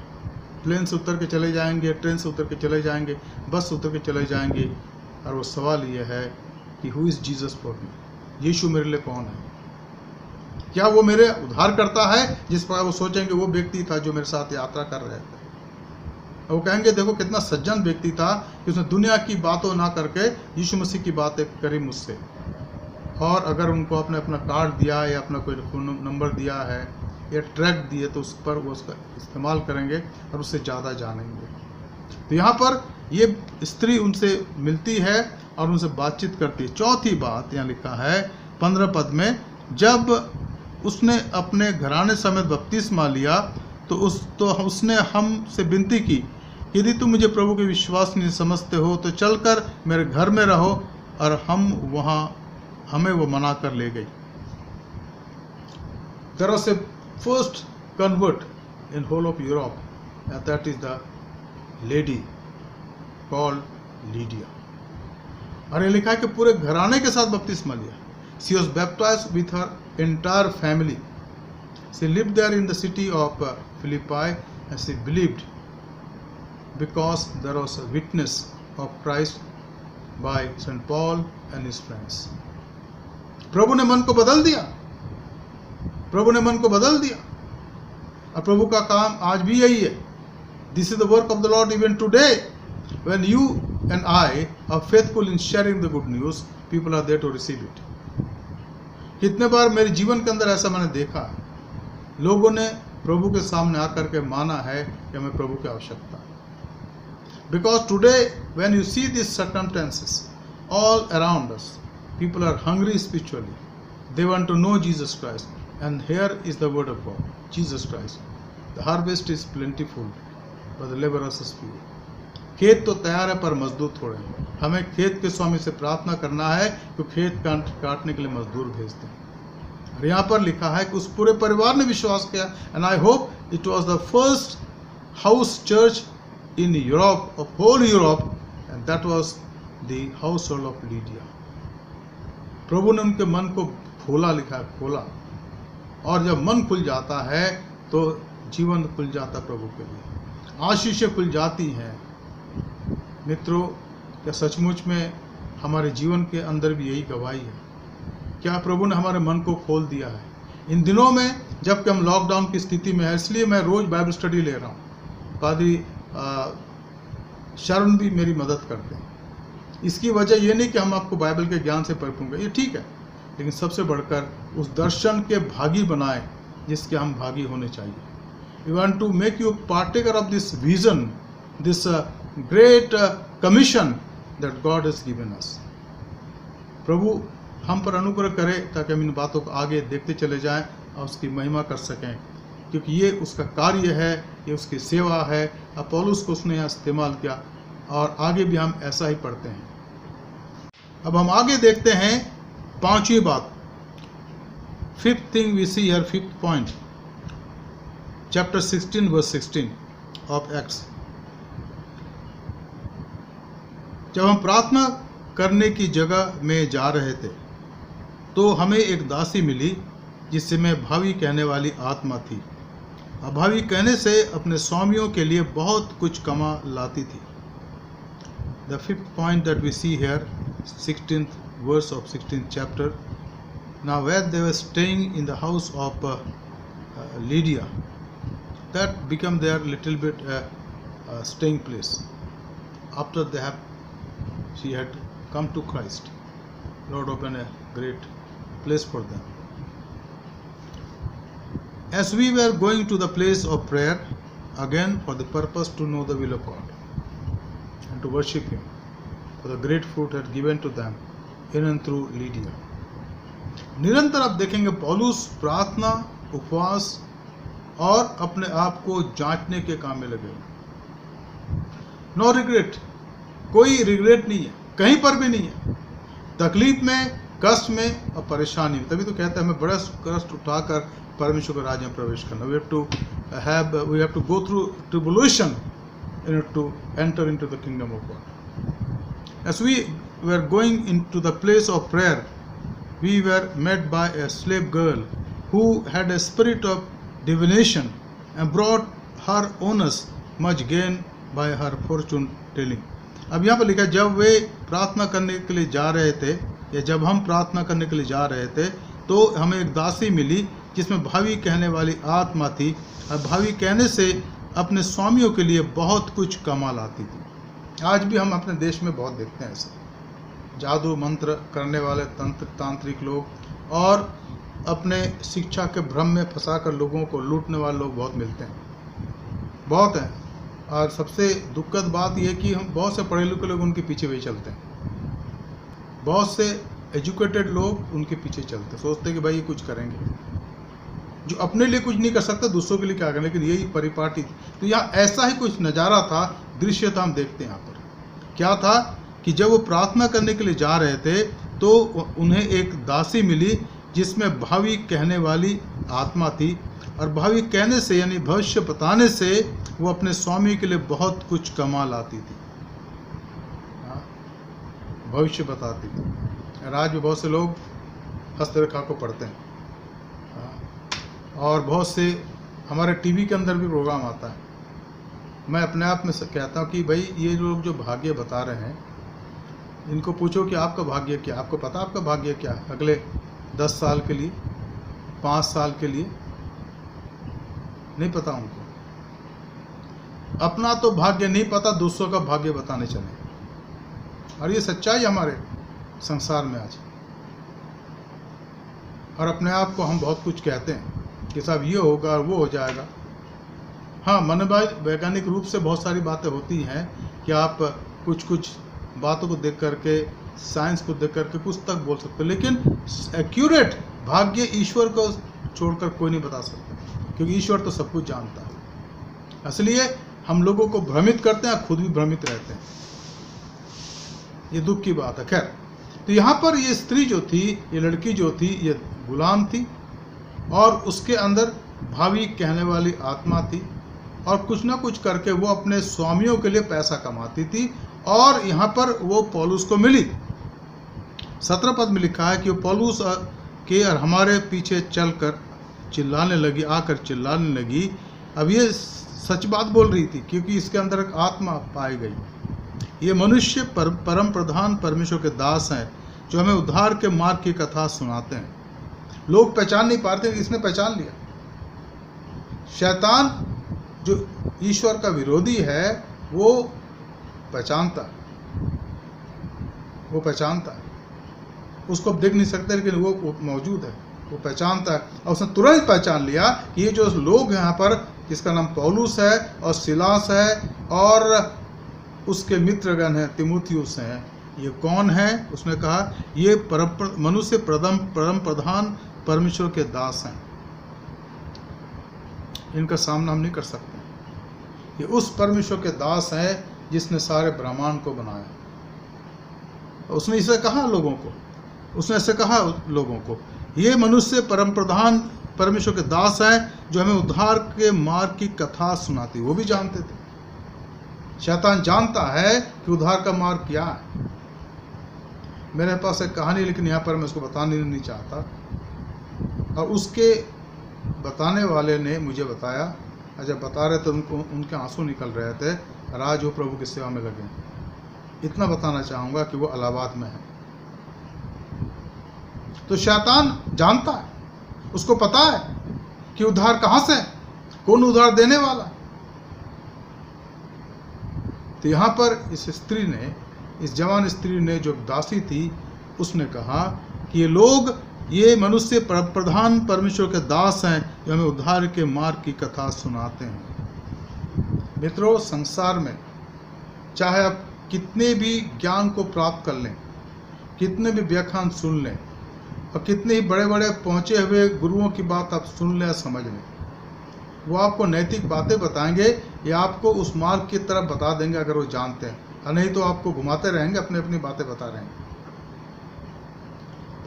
प्लेन से उतर के चले जाएंगे, ट्रेन से उतर के चले जाएंगे, बस से उतर के चले जाएंगे, और वो सवाल ये है कि who is Jesus for me? Yeshu मेरे लिए कौन है? क्या वो मेरे उद्धार करता है? जिस पर वो सोचेंगे वो व्यक्ति था जो मेरे साथ यात्रा कर रहे थे. वो कहेंगे देखो कितना सज्जन व्यक्ति था कि उसने दुनिया की बातों ना करके यीशु मसीह की बातें करी मुझसे. और अगर उनको अपने अपना कार्ड दिया या अपना कोई फ़ोन नंबर दिया है या ट्रैक दिए तो उस पर वो उसका इस्तेमाल करेंगे और उससे ज़्यादा जानेंगे. तो यहाँ पर ये स्त्री उनसे मिलती है और उनसे बातचीत करती है. चौथी बात यहाँ लिखा है 15 पद में, जब उसने अपने घराने समेत बपतिस्मा लिया तो उसने हमसे विनती की, यदि तुम मुझे प्रभु के विश्वसनीय समझते हो तो चलकर मेरे घर में रहो, और हमें वो मना कर ले गई. There was a first convert in whole of Europe, and that is the lady called Lydia. और ये लिखा है कि पूरे घराने के साथ बपतिस्मा लिया. She was baptized with her entire family. She lived there in the city of Philippi, and she believed because there was a witness of Christ by St. Paul and his friends. प्रभु ने मन को बदल दिया, प्रभु ने मन को बदल दिया, और प्रभु का काम आज भी यही है. This is the work of the Lord even today. When you and I are faithful in sharing the good news, people are there to receive it. कितने बार मेरे जीवन के अंदर ऐसा मैंने देखा है, लोगों ने प्रभु के सामने आकर के माना है कि हमें प्रभु की आवश्यकता है. Because today when you see these circumstances all around us, people are hungry spiritually. They want to know Jesus Christ. And here is the word of God, Jesus Christ. The harvest is plentiful, but the laborers are few. खेत तो तैयार है पर मजदूर थोड़े हैं. हमें खेत के स्वामी से प्रार्थना करना है कि खेत काटने के लिए मजदूर भेज दें. और यहाँ पर लिखा है कि उस पूरे परिवार ने विश्वास किया. And I hope it was the first house church in Europe, of whole Europe, and that was the household of Lydia. प्रभु ने उनके मन को खोला, लिखा है खोला. और जब मन खुल जाता है तो जीवन खुल जाता प्रभु के लिए, आशीषें खुल जाती हैं. मित्रों, क्या सचमुच में हमारे जीवन के अंदर भी यही गवाही है? क्या प्रभु ने हमारे मन को खोल दिया है? इन दिनों में जबकि हम लॉकडाउन की स्थिति में है, इसलिए मैं रोज बाइबल स्टडी ले रहा हूँ. पादरी शरण भी मेरी मदद करते हैं. इसकी वजह ये नहीं कि हम आपको बाइबल के ज्ञान से परिपूर्ण, ये ठीक है, लेकिन सबसे बढ़कर उस दर्शन के भागी बनाए जिसके हम भागी होने चाहिए. We want to make you partaker of this vision, this great commission that God has given us. प्रभु हम पर अनुग्रह करे ताकि हम इन बातों को आगे देखते चले जाएं और उसकी महिमा कर सकें, क्योंकि ये उसका कार्य है, ये उसकी सेवा है. अब पौलुस को उसने यहाँ इस्तेमाल किया और आगे भी हम ऐसा ही पढ़ते हैं. अब हम आगे देखते हैं पांचवी बात. Fifth thing we see here, fifth point, chapter 16 verse 16 of Acts. जब हम प्रार्थना करने की जगह में जा रहे थे तो हमें एक दासी मिली जिससे मैं भावी कहने वाली आत्मा थी. अभावी कहने से अपने स्वामियों के लिए बहुत कुछ कमा लाती थी। The fifth point that we see here, 16th verse of 16th chapter. Now when they were staying in the house of Lydia, that became their little bit staying place. After she had come to Christ, Lord opened a great place for them. As we were going to the place of prayer, again for the purpose to know the will of God and to worship Him, for the great fruit had given to them in and through Lydia. निरंतर आप देखेंगे पौलुस प्रार्थना, उपवास और अपने आप को जांचने के काम में लगे। नो रिग्रेट, कोई रिग्रेट नहीं है, कहीं पर भी नहीं है। तकलीफ में, कष्ट में और परेशानी में, तभी तो कहते हैं हमें बड़ा कष्ट उठाकर परमेश्वर के राज्य में प्रवेश करना। We have to go through tribulation in order to enter into the kingdom of God. As we were going into the place of prayer, we were met by a slave girl who had a spirit of divination and brought her owners much gain by her fortune telling. अब यहाँ पर लिखा है, जब वे प्रार्थना करने के लिए जा रहे थे, या जब हम प्रार्थना करने के लिए जा रहे थे, तो हमें एक दासी मिली जिसमें भावी कहने वाली आत्मा थी, और भावी कहने से अपने स्वामियों के लिए बहुत कुछ कमा लाती थी। आज भी हम अपने देश में बहुत देखते हैं ऐसे जादू मंत्र करने वाले तांत्रिक लोग, और अपने शिक्षा के भ्रम में फंसाकर लोगों को लूटने वाले लोग बहुत मिलते हैं, बहुत हैं। और सबसे दुखद बात यह कि हम बहुत से पढ़े लिखे लोग उनके पीछे वही चलते हैं, बहुत से एजुकेटेड लोग उनके पीछे चलते हैं, सोचते हैं कि भाई ये कुछ करेंगे, जो अपने लिए कुछ नहीं कर सकते दूसरों के लिए क्या करें, लेकिन यही परिपाटी। तो यहाँ ऐसा ही कुछ नज़ारा था, दृश्य था, हम देखते हैं यहाँ पर क्या था कि जब वो प्रार्थना करने के लिए जा रहे थे तो उन्हें एक दासी मिली जिसमें भावी कहने वाली आत्मा थी, और भावी कहने से यानी भविष्य बताने से वो अपने स्वामी के लिए बहुत कुछ कमा लाती थी, भविष्य बताती थी। आज भी बहुत से लोग हस्तरेखा को पढ़ते हैं, और बहुत से हमारे टीवी के अंदर भी प्रोग्राम आता है। मैं अपने आप में कहता हूँ कि भाई ये लोग जो भाग्य बता रहे हैं, इनको पूछो कि आपका भाग्य क्या, आपको पता आपका भाग्य क्या है अगले 10 साल के लिए, 5 साल के लिए? नहीं पता उनको। अपना तो भाग्य नहीं पता, दूसरों का भाग्य बताने चले, और ये सच्चाई हमारे संसार में आज। और अपने आप को हम बहुत कुछ कहते हैं कि साहब ये होगा वो हो जाएगा। हाँ, मनोवैज्ञानिक रूप से बहुत सारी बातें होती हैं कि आप कुछ बातों को देख करके, साइंस को देख करके कुछ तक बोल सकते हो, लेकिन एक्यूरेट भाग्य ईश्वर को छोड़कर कोई नहीं बता सकता, क्योंकि ईश्वर तो सब कुछ जानता है। इसलिए हम लोगों को भ्रमित करते हैं, खुद भी भ्रमित रहते हैं। ये दुख की बात है। खैर, तो यहाँ पर ये स्त्री जो थी, ये लड़की जो थी, ये गुलाम थी, और उसके अंदर भावी कहने वाली आत्मा थी, और कुछ ना कुछ करके वो अपने स्वामियों के लिए पैसा कमाती थी। और यहाँ पर वो पौलुस को मिली। 17 पद में लिखा है कि वो पौलुस के और हमारे पीछे चलकर चिल्लाने लगी, आकर चिल्लाने लगी। अब ये सच बात बोल रही थी, क्योंकि इसके अंदर एक आत्मा पाई गई। ये मनुष्य परम प्रधान परमेश्वर के दास हैं, जो हमें उद्धार के मार्ग की कथा सुनाते हैं। लोग पहचान नहीं पाते, इसने पहचान लिया। शैतान जो ईश्वर का विरोधी है, वो पहचानता है। उसको देख नहीं सकते, लेकिन वो मौजूद है, वो पहचानता है। और उसने तुरंत पहचान लिया कि ये जो लोग यहाँ पर, जिसका नाम पौलुस है और सिलास है और उसके मित्रगण हैं, तीमुथियुस हैं, ये कौन है? उसने कहा ये मनुष्य परम प्रधान परमेश्वर के दास हैं, इनका सामना हम नहीं कर सकते। ये उस परमेश्वर के दास हैं जिसने सारे ब्रह्मांड को बनाया। उसने इसे कहा लोगों को, ये मनुष्य परम प्रधान परमेश्वर के दास हैं, जो हमें उद्धार के मार्ग की कथा सुनाती। वो भी जानते थे। शैतान जानता है कि उद्धार का मार्ग क्या है। मेरे पास एक कहानी, लेकिन यहाँ पर मैं उसको बताने नहीं चाहता। और उसके बताने वाले ने मुझे बताया और जब बता रहे थे उनको उनके आंसू निकल रहे थे और आज वो प्रभु की सेवा में लगे। इतना बताना चाहूँगा कि वो इलाहाबाद में है। तो शैतान जानता है, उसको पता है कि उद्धार कहाँ से, कौन उद्धार देने वाला। तो यहाँ पर इस स्त्री ने, इस जवान स्त्री ने जो दासी थी, उसने कहा कि ये मनुष्य प्रधान परमेश्वर के दास हैं जो हमें उद्धार के मार्ग की कथा सुनाते हैं। मित्रों, संसार में चाहे आप कितने भी ज्ञान को प्राप्त कर लें, कितने भी व्याख्यान सुन लें और कितने ही बड़े बड़े पहुँचे हुए गुरुओं की बात आप सुन लें, समझ लें, वो आपको नैतिक बातें बताएंगे या आपको उस मार्ग की तरफ बता देंगे अगर वो जानते हैं, और नहीं तो आपको घुमाते रहेंगे, अपनी अपनी बातें बता रहेंगे।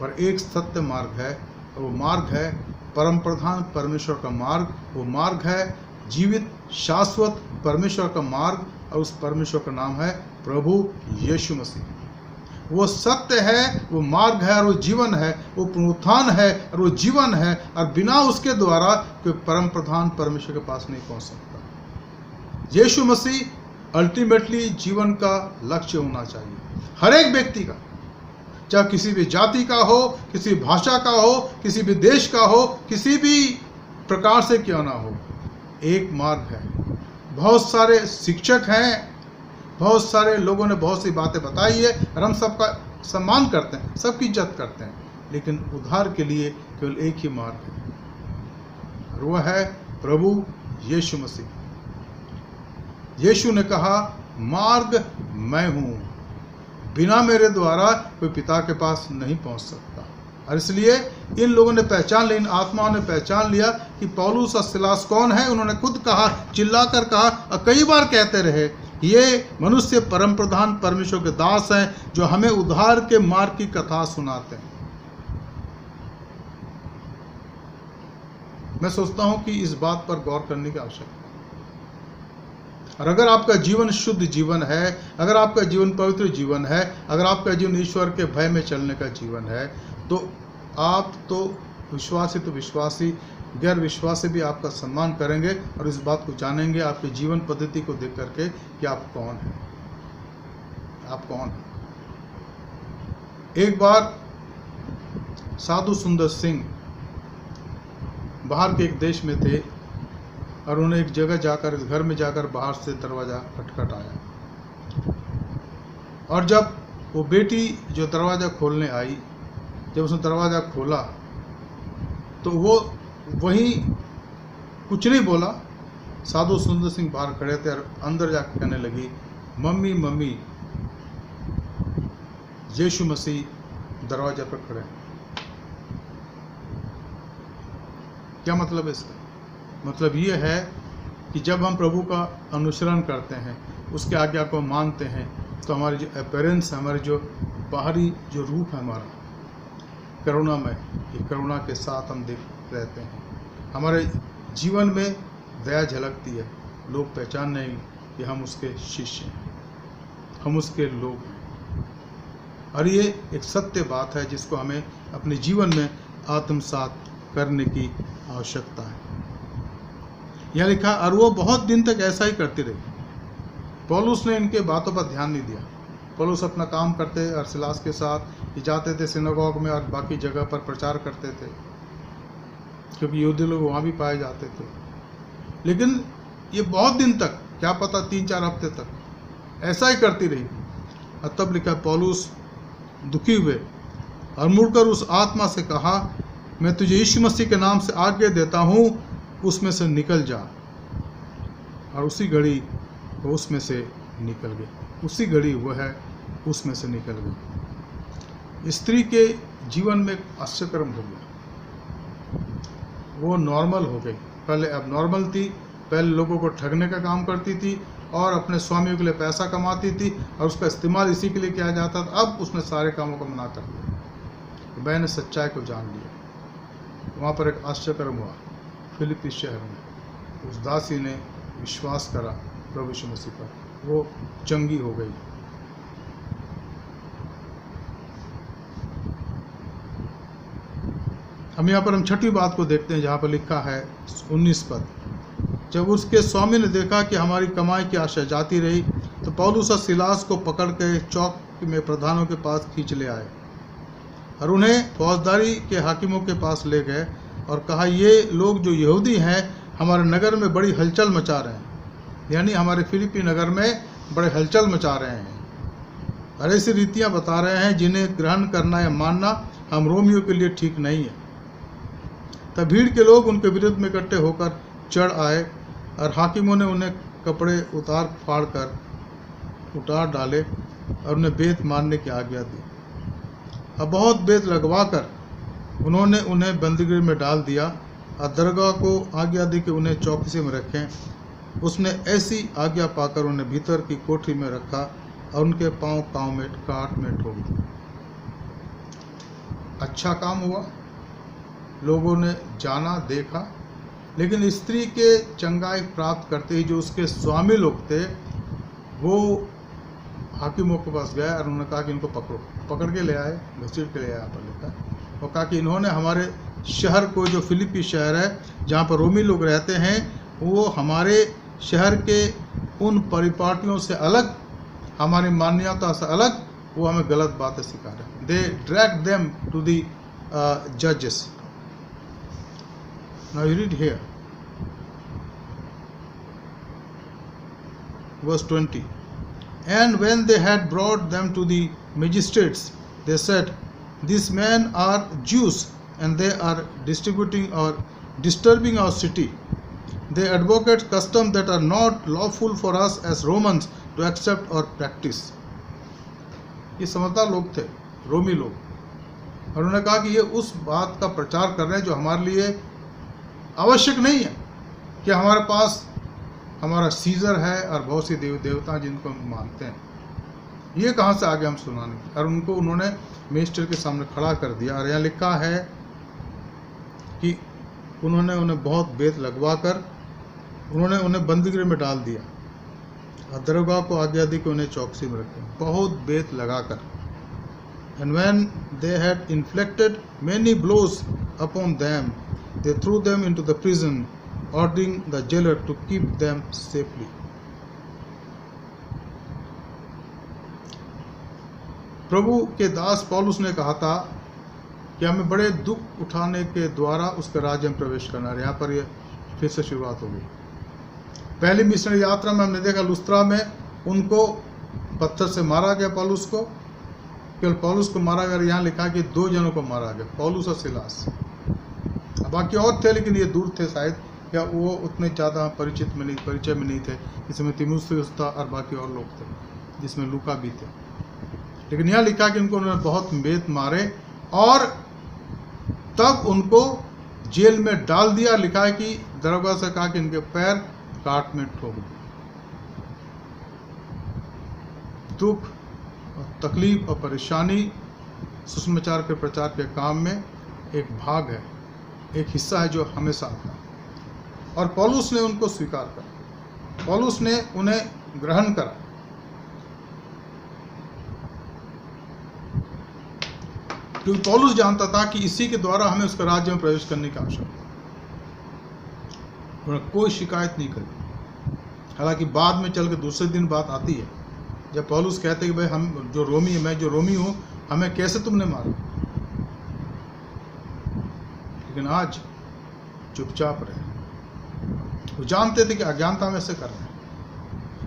पर एक सत्य मार्ग है, वो मार्ग है परम प्रधान परमेश्वर का मार्ग। वो मार्ग है जीवित शाश्वत परमेश्वर का मार्ग, और उस परमेश्वर का नाम है प्रभु यीशु मसीह। वो सत्य है, वो मार्ग है और वो जीवन है, वो पुनरुत्थान है और वो जीवन है, और बिना उसके द्वारा कोई परम प्रधान परमेश्वर के पास नहीं पहुंच सकता। यीशु मसीह अल्टीमेटली जीवन का लक्ष्य होना चाहिए हर एक व्यक्ति का, चाहे किसी भी जाति का हो, किसी भाषा का हो, किसी भी देश का हो, किसी भी प्रकार से क्यों ना हो। एक मार्ग है। बहुत सारे शिक्षक हैं, बहुत सारे लोगों ने बहुत सी बातें बताई है और हम सबका सम्मान करते हैं, सबकी इज्जत करते हैं, लेकिन उद्धार के लिए केवल एक ही मार्ग है, और वह है प्रभु यीशु मसीह। यीशु ने कहा, मार्ग मैं हूँ, बिना मेरे द्वारा कोई पिता के पास नहीं पहुंच सकता। और इसलिए इन लोगों ने पहचान लिया, इन आत्माओं ने पहचान लिया कि पौलुस और सिलास कौन है। उन्होंने खुद कहा, चिल्लाकर कहा और कई बार कहते रहे, ये मनुष्य परम प्रधान परमेश्वर के दास हैं जो हमें उद्धार के मार्ग की कथा सुनाते हैं। मैं सोचता हूं कि इस बात पर गौर करने की आवश्यकता है। और अगर आपका जीवन शुद्ध जीवन है, अगर आपका जीवन पवित्र जीवन है, अगर आपका जीवन ईश्वर के भय में चलने का जीवन है, तो आप तो विश्वासी तो विश्वासी, गैर विश्वासी भी आपका सम्मान करेंगे और इस बात को जानेंगे आपके जीवन पद्धति को देख करके कि आप कौन हैं, आप कौन हैं। एक बार साधु सुंदर सिंह बाहर के एक देश में थे और उन्हें एक जगह जाकर, घर में जाकर बाहर से दरवाज़ा खटखटाया, और जब वो बेटी जो दरवाज़ा खोलने आई, जब उसने दरवाज़ा खोला तो वो वहीं कुछ नहीं बोला। साधु सुंदर सिंह बाहर खड़े थे और अंदर जाकर कहने लगी, मम्मी मम्मी, यीशु मसीह दरवाजे पर खड़े हैं। क्या मतलब है इसका? मतलब ये है कि जब हम प्रभु का अनुसरण करते हैं, उसके आज्ञा को मानते हैं, तो हमारी जो अपीयरेंस है, हमारी जो बाहरी जो रूप है हमारा करुणामय, ये करुणा के साथ हम देख रहते हैं। हमारे जीवन में दया झलकती है, लोग पहचानने कि हम उसके शिष्य हैं, हम उसके लोग हैं। और ये एक सत्य बात है जिसको हमें अपने जीवन में आत्मसात करने की आवश्यकता है। यह लिखा, और वो बहुत दिन तक ऐसा ही करती रही। पौलुस ने इनके बातों पर ध्यान नहीं दिया। पौलुस अपना काम करते और सिलास के साथ जाते थे सिनागोग में और बाकी जगह पर प्रचार करते थे, क्योंकि यहूदी लोग वहाँ भी पाए जाते थे। लेकिन ये बहुत दिन तक, क्या पता 3-4 हफ्ते तक ऐसा ही करती रही। और तब लिखा, पौलुस दुखी हुए और मुड़कर उस आत्मा से कहा, मैं तुझे यीशु मसीह के नाम से आज्ञा देता हूँ, उसमें से निकल जा। और उसी घड़ी वो उसमें से निकल गई, उसी घड़ी वह है उसमें से निकल गई। स्त्री के जीवन में एक आश्चर्यक्रम हो गया, वो नॉर्मल हो गई। पहले अब नॉर्मल थी, पहले लोगों को ठगने का काम करती थी और अपने स्वामियों के लिए पैसा कमाती थी और उसका इस्तेमाल इसी के लिए किया जाता था। अब उसने सारे कामों को मना कर दिया। मैंने सच्चाई को जान लिया। वहाँ पर एक आश्चर्यक्रम हुआ फिलिप्पी शहर में। उस दासी ने विश्वास करा प्रभु यीशु मसीह पर, वो चंगी हो गई। हम यहाँ पर हम छठी बात को देखते हैं, जहाँ पर लिखा है 19 पद, जब उसके स्वामी ने देखा कि हमारी कमाई की आशा जाती रही, तो पौलुस और सिलास को पकड़ के चौक में प्रधानों के पास खींच ले आए और उन्हें फौजदारी के हाकिमों के पास ले गए और कहा, ये लोग जो यहूदी हैं हमारे नगर में बड़ी हलचल मचा रहे हैं, यानी हमारे फिलिपी नगर में बड़े हलचल मचा रहे हैं और ऐसी रीतियाँ बता रहे हैं जिन्हें ग्रहण करना या मानना हम रोमियों के लिए ठीक नहीं है। तब भीड़ के लोग उनके विरुद्ध में इकट्ठे होकर चढ़ आए और हाकिमों ने उन्हें कपड़े उतार फाड़ कर उतार डाले और उन्हें बेत मारने की आज्ञा दी। अब बहुत बेत लगवा कर उन्होंने उन्हें बंदीगृह में डाल दिया और दरगाह को आज्ञा दी कि उन्हें चौकसी में रखें। उसने ऐसी आज्ञा पाकर उन्हें भीतर की कोठरी में रखा और उनके पाँव में काट में ठोक दिया। अच्छा काम हुआ, लोगों ने जाना देखा, लेकिन स्त्री के चंगाई प्राप्त करते ही जो उसके स्वामी लोग थे वो हाकिमों के पास गए और उन्होंने कहा कि इनको पकड़ के ले आए, घसीट के ले आया पर लेकर, और कहा कि इन्होंने हमारे शहर को, जो फिलिपी शहर है जहाँ पर रोमी लोग रहते हैं, वो हमारे शहर के उन परिपाटियों से अलग, हमारी मान्यता से अलग, वो हमें गलत बातें सिखा रहे हैं। दे ड्रैग देम टू दी जजेस। Now you read here, verse 20. And when they had brought them to the magistrates, they said, these men are Jews and they are disturbing our city. They advocate customs that are not lawful for us as Romans to accept or practice. ये समझदार लोग थे, रोमी लोग, और उन्होंने कहा कि ये उस बात का प्रचार कर रहे हैं जो हमारे लिए आवश्यक नहीं है, कि हमारे पास हमारा सीजर है और बहुत सी देवता जिनको हम मानते हैं। ये कहाँ से आगे हम सुनाने, और उनको उन्होंने मिनिस्टर के सामने खड़ा कर दिया। और यहाँ लिखा है कि उन्होंने उन्हें बहुत बेत लगवा कर उन्होंने उन्हें बंदीगृह में डाल दिया और दरोगा को आज्ञा दी कि उन्हें चौकसी में रखें, बहुत बेत लगाकर। And when they had inflicted many blows upon them, they threw them into the prison, ordering the jailer to keep them safely. प्रभु के दास पौलुस ने कहा था कि हमें बड़े दुख उठाने के द्वारा उसके राज्य में प्रवेश करना है। यहाँ पर ये फिर से शुरुआत होगी। पहली मिशनरी यात्रा में हमने देखा लुस्त्रा में उनको पत्थर से मारा गया, पौलुस को, केवल पौलुस को मारा गया। यहाँ लिखा कि 2 जनों को मारा गया, पौलुस और सिलास। बाकी और थे लेकिन ये दूर थे शायद, या वो उतने ज़्यादा परिचय में नहीं थे। इसमें तीमुथियुस था और बाकी और लोग थे, जिसमें लूका भी थे। लेकिन यहाँ लिखा कि उनको उन्होंने बहुत बेत मारे और तब उनको जेल में डाल दिया। लिखा है कि दरोगा से कहा कि इनके पैर काट में ठोक दिए। दुख और तकलीफ और परेशानी सुसमाचार के प्रचार के काम में एक भाग है, एक हिस्सा है जो हमेशा आता है। और पौलुस ने उनको स्वीकार करा, पौलुस ने उन्हें ग्रहण करा। क्योंकि पौलुस जानता था कि इसी के द्वारा हमें उसके राज्य में प्रवेश करने की आवश्यकता है। उन्होंने कोई शिकायत नहीं करी। हालांकि बाद में चल के दूसरे दिन बात आती है जब पौलुस कहते कि भाई हम जो रोमी है, मैं जो रोमी हूँ, हमें कैसे तुमने मारा। लेकिन आज चुपचाप रहे। वो जानते थे कि अज्ञानता में से कर रहे हैं,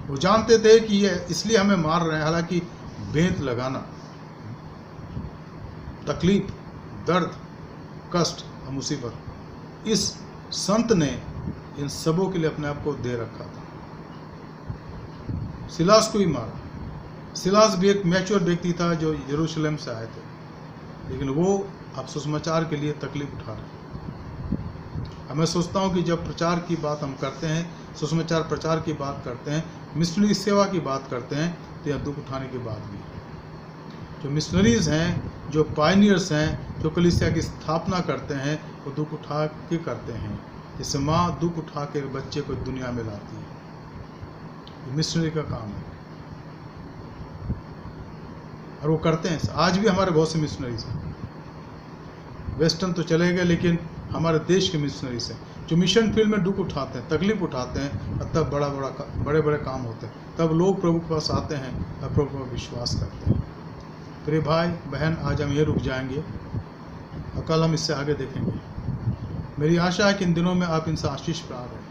वो जानते थे कि ये इसलिए हमें मार रहे हैं। हालांकि बेंत लगाना, तकलीफ, दर्द, कष्ट और मुसीबत, इस संत ने इन सबों के लिए अपने आप को दे रखा था। सिलास को भी मारा। सिलास भी एक मैच्योर व्यक्ति था जो यरूशलेम से आए थे, लेकिन वो अब सुसमाचार के लिए तकलीफ उठा रहे। मैं सोचता हूँ कि जब प्रचार की बात हम करते हैं, सुसमाचार प्रचार की बात करते हैं, मिशनरी सेवा की बात करते हैं, तो यह दुख उठाने की बात भी है। जो मिशनरीज हैं, जो पायनियर्स हैं, जो कलीसिया की स्थापना करते हैं, वो दुख उठा के करते हैं। जैसे माँ दुख उठा के बच्चे को दुनिया में लाती है, ये मिशनरी का काम है और वो करते हैं। आज भी हमारे बहुत से मिशनरीज हैं। वेस्टर्न तो चले गए, लेकिन हमारे देश के मिशनरीज हैं। जो मिशन फील्ड में दुख उठाते हैं, तकलीफ उठाते हैं, और तब बड़े बड़े काम होते हैं, तब लोग प्रभु के पास आते हैं और प्रभु पर विश्वास करते हैं। प्रिय भाई बहन, आज हम ये रुक जाएंगे और कल हम इससे आगे देखेंगे। मेरी आशा है कि इन दिनों में आप इनसे आशीष पा रहे हैं।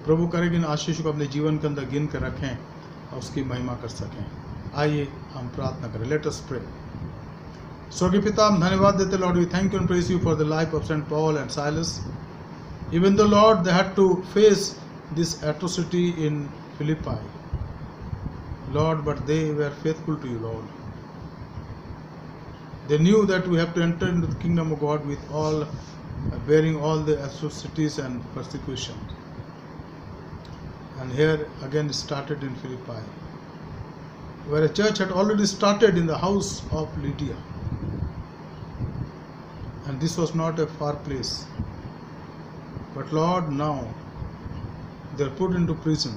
प्रभु करे कि इन आशीष को अपने जीवन के अंदर गिन कर रखें और उसकी महिमा कर सकें। आइए हम प्रार्थना करें। Let us pray. स्वर्गीय पिता, हम धन्यवाद देते Lord, we thank you and praise you for the life of Saint Paul and Silas. Even though Lord they had to face this atrocity in Philippi, Lord, but they were faithful to you, Lord. They knew that we have to enter into the kingdom of God with all bearing all the atrocities and persecution. And here again it started in Philippi, where a church had already started in the house of Lydia, and this was not a far place. But Lord, now they are put into prison.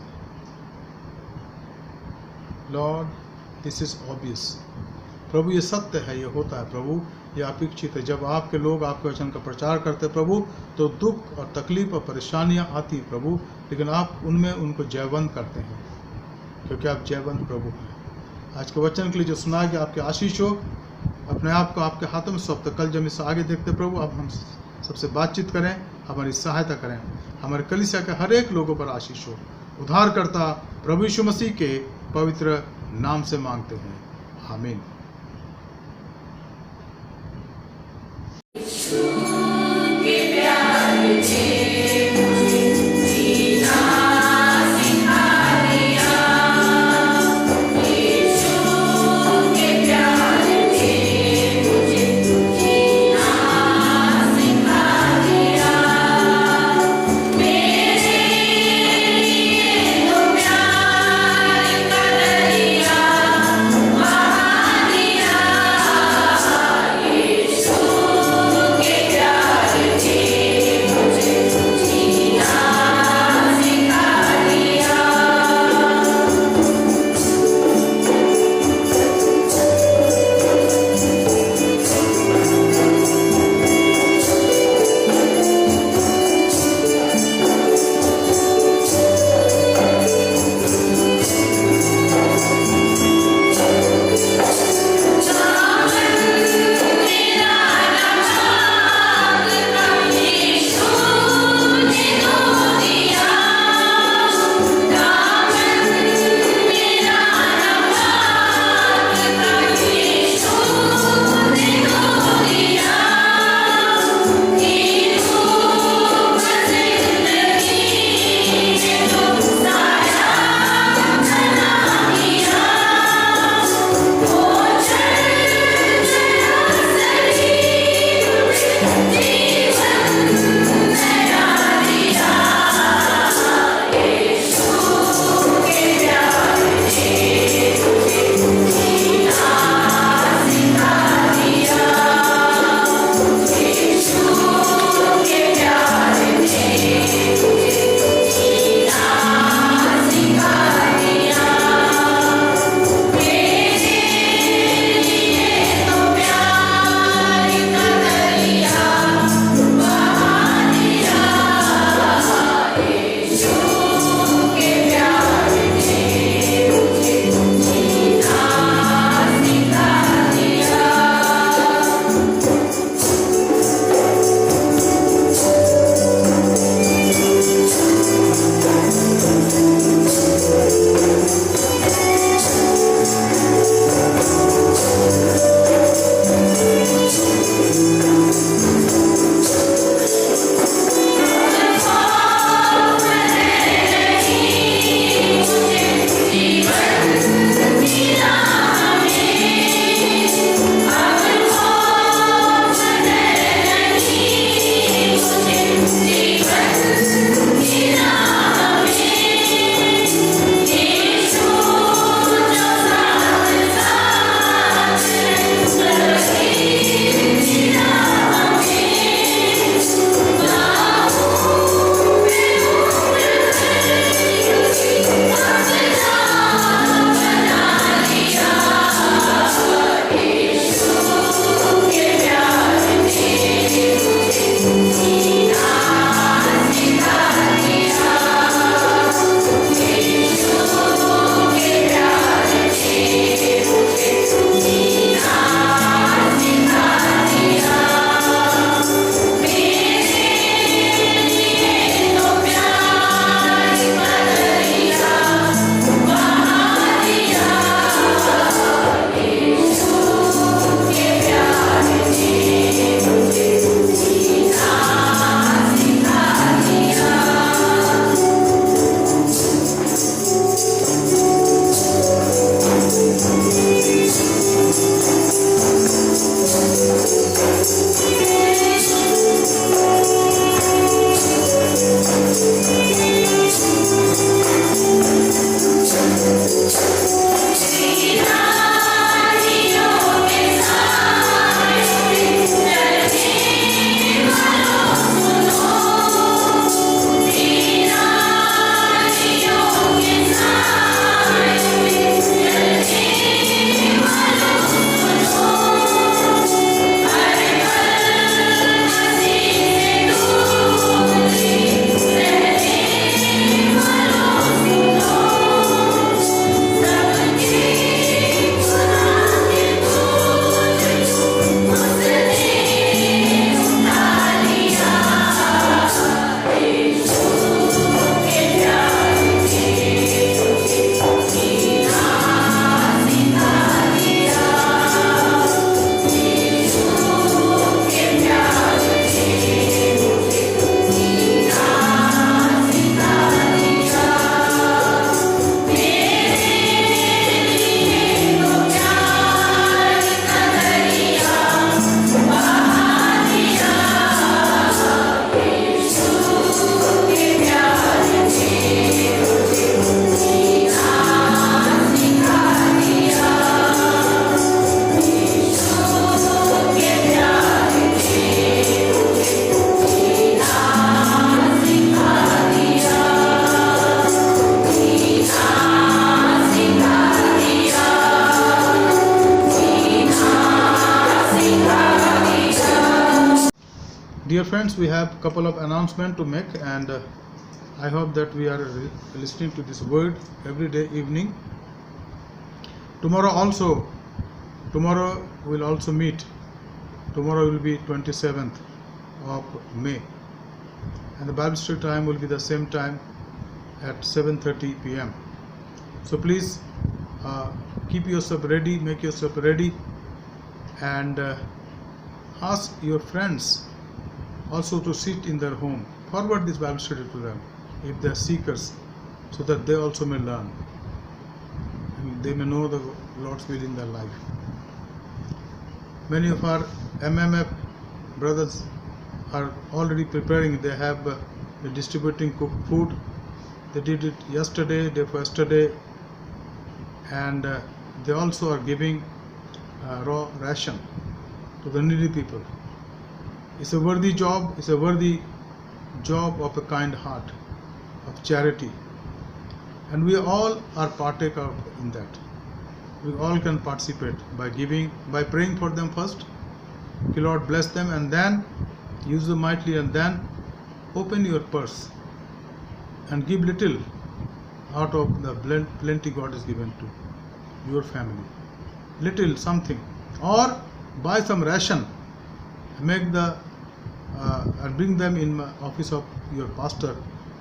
Lord, this is obvious. प्रभु ये सत्य है, ये होता है प्रभु, ये अपेक्षित है। जब आपके लोग आपके वचन का प्रचार करते हैं प्रभु, तो दुख और तकलीफ और परेशानियां आती हैं प्रभु, लेकिन आप उनमें उनको जयवंत करते हैं, क्योंकि आप जयवंत प्रभु हैं। आज के वचन के लिए जो सुना कि आपके आशीष हो, अपने आप को आपके हाथों में सौंपते। कल जब इससे आगे देखते प्रभु, आप हम सबसे बातचीत करें, हमारी सहायता करें, हमारे कलीसिया के हर एक लोगों पर आशीष हो। उद्धारकर्ता प्रभु यीशु मसीह के पवित्र नाम से मांगते हैं, आमीन। Maria Dear friends, we have a couple of announcements to make, and I hope that we are listening to this word every day evening. Tomorrow we'll also meet. Tomorrow will be 27th of May, and the Bible study time will be the same time at 7:30 p.m. So please keep yourself ready, make yourself ready, and ask your friends also to sit in their home. Forward this Bible study to them if they are seekers, so that they also may learn and they may know the Lord's will in their life. Many of our MMF brothers are already preparing. They have been distributing cooked food. They did it yesterday, day for yesterday, and they also are giving raw ration to the needy people. It's a worthy job. It's a worthy job of a kind heart, of charity, and we all are partaker in that. We all can participate by giving, by praying for them first. The Lord bless them, and then use them mightily, and then open your purse and give little out of the plenty God has given to your family. Little something, or buy some ration, make the and bring them in my office of your pastor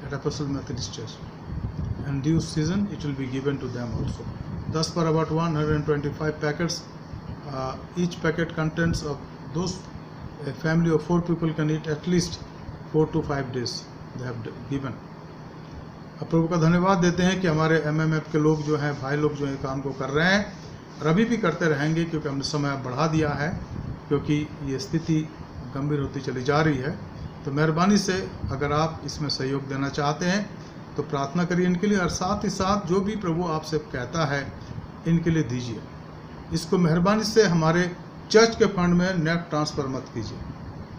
at Apostle Methodist Church. And due season it will be given to them also. Thus for about 125 packets. Each packet contains of those a family of 4 people can eat at least 4 to 5 days. They have given. अब प्रभु का धन्यवाद देते हैं कि हमारे MMF के लोग जो हैं, भाई लोग जो है काम को कर रहे हैं और अभी भी करते रहेंगे, क्योंकि हमने समय बढ़ा दिया है, क्योंकि ये स्थिति गंभीर होती चली जा रही है। तो मेहरबानी से अगर आप इसमें सहयोग देना चाहते हैं तो प्रार्थना करिए इनके लिए, और साथ ही साथ जो भी प्रभु आपसे कहता है इनके लिए दीजिए। इसको मेहरबानी से हमारे चर्च के फंड में नेट ट्रांसफ़र मत कीजिए,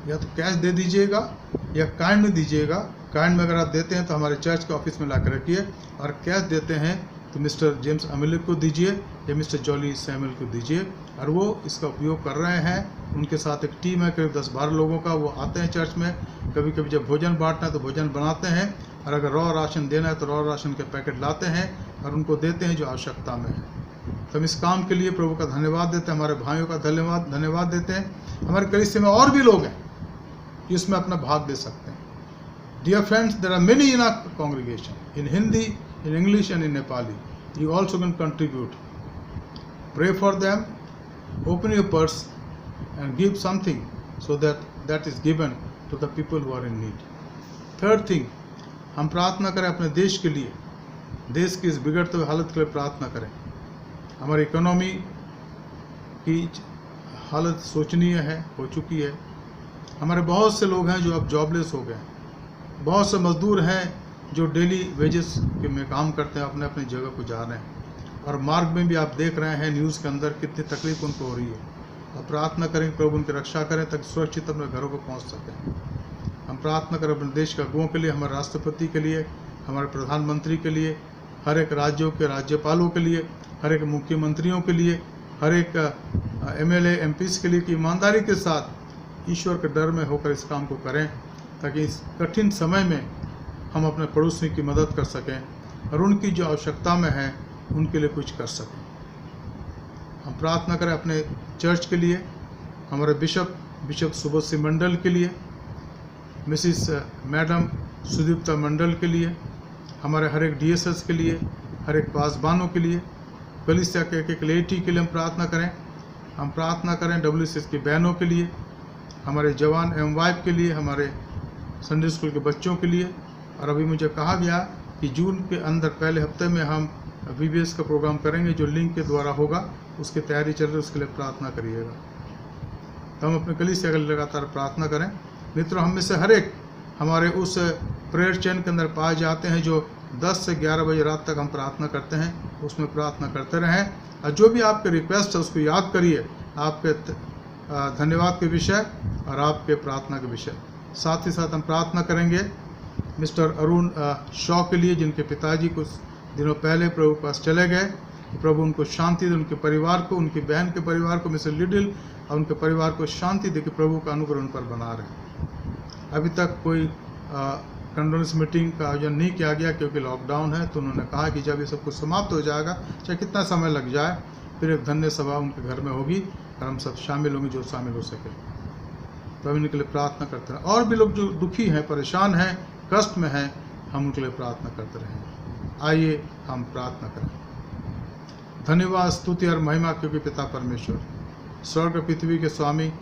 या तो कैश दे दीजिएगा या काइंड में दीजिएगा। काइंड में अगर आप देते हैं तो हमारे चर्च के ऑफिस में ला कर रखिए, और कैश देते हैं तो मिस्टर जेम्स अमिलिक को दीजिए या मिस्टर जॉली सैमुअल को दीजिए, और वो इसका उपयोग कर रहे हैं। उनके साथ एक टीम है करीब 10-12 लोगों का। वो आते हैं चर्च में, कभी कभी जब भोजन बांटना है तो भोजन बनाते हैं, और अगर रॉ राशन देना है तो रॉ राशन के पैकेट लाते हैं और उनको देते हैं जो आवश्यकता में है। तो हम इस काम के लिए प्रभु का धन्यवाद देते हैं, हमारे भाइयों का धन्यवाद देते हैं। हमारे कलीसिया में और भी लोग हैं जो इसमें अपना भाग दे सकते हैं। Dear friends, there are many in our congregation, in Hindi, in English and in Nepali. You also can contribute. Pray for them, open your purse and give something so that is given to the people who are in need. Third thing, हम प्रार्थना करें अपने देश के लिए, देश की इस बिगड़ते हुए हालत के लिए प्रार्थना करें। हमारी इकोनॉमी की हालत शोचनीय है, हो चुकी है। हमारे बहुत से लोग हैं जो अब जॉबलेस हो गए हैं। बहुत से मजदूर हैं जो डेली वेजेस के में काम करते हैं, अपने अपनी जगह को जा रहे हैं, और मार्ग में भी आप देख रहे हैं न्यूज़ के अंदर कितनी तकलीफ उनको हो रही है। अब प्रार्थना करें प्रभु उनकी रक्षा करें ताकि सुरक्षित अपने घरों को पहुंच सकें। हम प्रार्थना करें अपने देश के अगुओं के लिए, हमारे राष्ट्रपति के लिए, हमारे प्रधानमंत्री के लिए, हर एक राज्यों के राज्यपालों के लिए, हर एक मुख्यमंत्रियों के लिए, हर एक MLA MPs के लिए, कि ईमानदारी के साथ ईश्वर के डर में होकर इस काम को करें, ताकि इस कठिन समय में हम अपने पड़ोसी की मदद कर सकें और उनकी जो आवश्यकता में है उनके लिए कुछ कर सकें। हम प्रार्थना करें अपने चर्च के लिए, हमारे बिशप सुबोधसी मंडल के लिए, मिसिस मैडम सुदीप्ता मंडल के लिए, हमारे हर एक DSS के लिए, हर एक पासबानों के लिए, कलीसिया के एक लेटी के लिए हम प्रार्थना करें। हम प्रार्थना करें WCS की बहनों के लिए, हमारे जवान एवं वाइफ के लिए, हमारे संडे स्कूल के बच्चों के लिए। और अभी मुझे कहा गया कि जून के अंदर पहले हफ्ते में हम VBS का प्रोग्राम करेंगे जो लिंक के द्वारा होगा, उसकी तैयारी चल रही है, उसके लिए प्रार्थना करिएगा। तो हम अपने कलीसिया के लिए लगातार प्रार्थना करें। मित्रों, हम में से हर एक हमारे उस प्रेयर चैन के अंदर पाए जाते हैं जो 10 से 11 बजे रात तक हम प्रार्थना करते हैं, उसमें प्रार्थना करते रहें। और जो भी आपके रिक्वेस्ट है उसको याद करिए, आपके धन्यवाद के विषय और आपके प्रार्थना के विषय। साथ ही साथ हम प्रार्थना करेंगे मिस्टर अरुण शॉ के लिए, जिनके पिताजी कुछ दिनों पहले प्रभु पास चले गए। प्रभु उनको शांति दे, उनके परिवार को, उनकी बहन के परिवार को, मिस्टर लिडिल और उनके परिवार को शांति दे कि प्रभु का अनुग्रह उन पर बना रहे। अभी तक कोई कंडोलेंस मीटिंग का आयोजन नहीं किया गया क्योंकि लॉकडाउन है। तो उन्होंने कहा कि जब ये सब कुछ समाप्त हो जाएगा, चाहे कितना समय लग जाए, फिर एक धन्य सभा उनके घर में होगी और हम सब शामिल होंगे जो शामिल हो सके। तो हम इनके लिए प्रार्थना करते रहें। और भी लोग जो दुखी हैं, परेशान हैं, कष्ट में हैं, हम उनके लिए प्रार्थना करते रहें। आइए हम प्रार्थना करें। धन्यवाद, स्तुति और महिमा क्योंकि पिता परमेश्वर, स्वर्ग और पृथ्वी के स्वामी,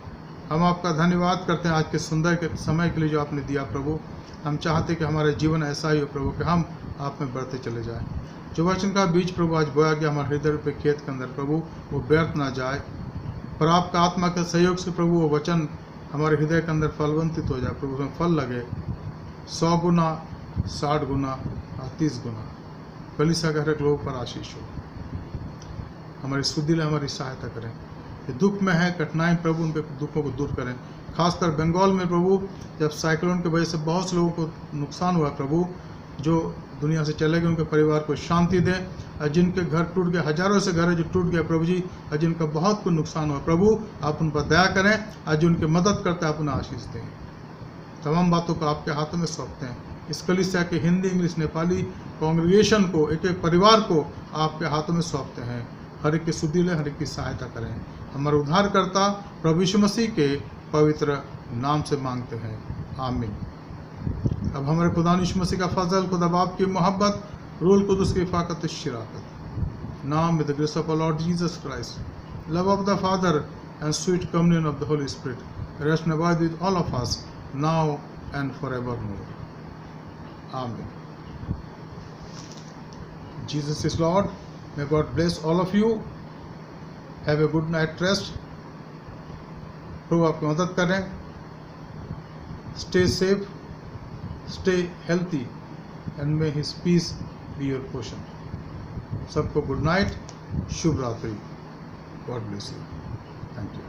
हम आपका धन्यवाद करते हैं आज के सुंदर के समय के लिए जो आपने दिया प्रभु। हम चाहते कि हमारे जीवन ऐसा ही हो प्रभु कि हम आप में बढ़ते चले जाएं। जो वचन का बीज प्रभु आज बोया गया हमारे हृदय पे खेत के अंदर प्रभु, वो व्यर्थ ना जाए, पर आपका आत्मा के सहयोग से प्रभु वो वचन हमारे हृदय के अंदर फलवंतित हो जाए प्रभु, उसमें फल लगे 100 गुना, 60 गुना और 30 गुना। कलीसिया के हर एक लोगों पर आशीष हो। हमारी शुद्धि ले हमारी सहायता करें। ये दुख में है, कठिनाई प्रभु, उनके दुखों को दूर करें। खासकर बंगाल में प्रभु, जब साइक्लोन की वजह से बहुत से लोगों को नुकसान हुआ प्रभु, जो दुनिया से चले गए, उनके परिवार को शांति दें। और जिनके घर टूट गए, हजारों से घर है जो टूट गए प्रभु जी, और जिनका बहुत कुछ नुकसान हुआ प्रभु, आप उन पर दया करें। और जो उनकी मदद करते हैं आप उन्हें आशीष दें। तमाम बातों को आपके हाथों में सौंपते हैं। इस कलीसिया के हिंदी, इंग्लिश, नेपाली कांग्रेगेशन को, एक एक परिवार को आपके हाथों में सौंपते हैं। हर एक की शुद्धि ले, हर एक की सहायता करें। हमारे उद्धारकर्ता प्रभु यीशु मसीह के पवित्र नाम से मांगते हैं, आमीन। अब हमारे खुदा यीशु मसीह का फजल, खुदा बाप की मोहब्बत, रूल कुदुस की फाकत शराकत, नाम with the grace of our Lord Jesus Christ, love of the Father and sweet communion of the Holy Spirit rest and abide with all of us now and forevermore, आमीन। Jesus is Lord. May God bless all of you. Have a good night rest. प्रभु आपकी मदद करें। Stay safe, stay healthy, and may His peace be your portion. सबको good night, शुभ रात्रि। God bless you. Thank you.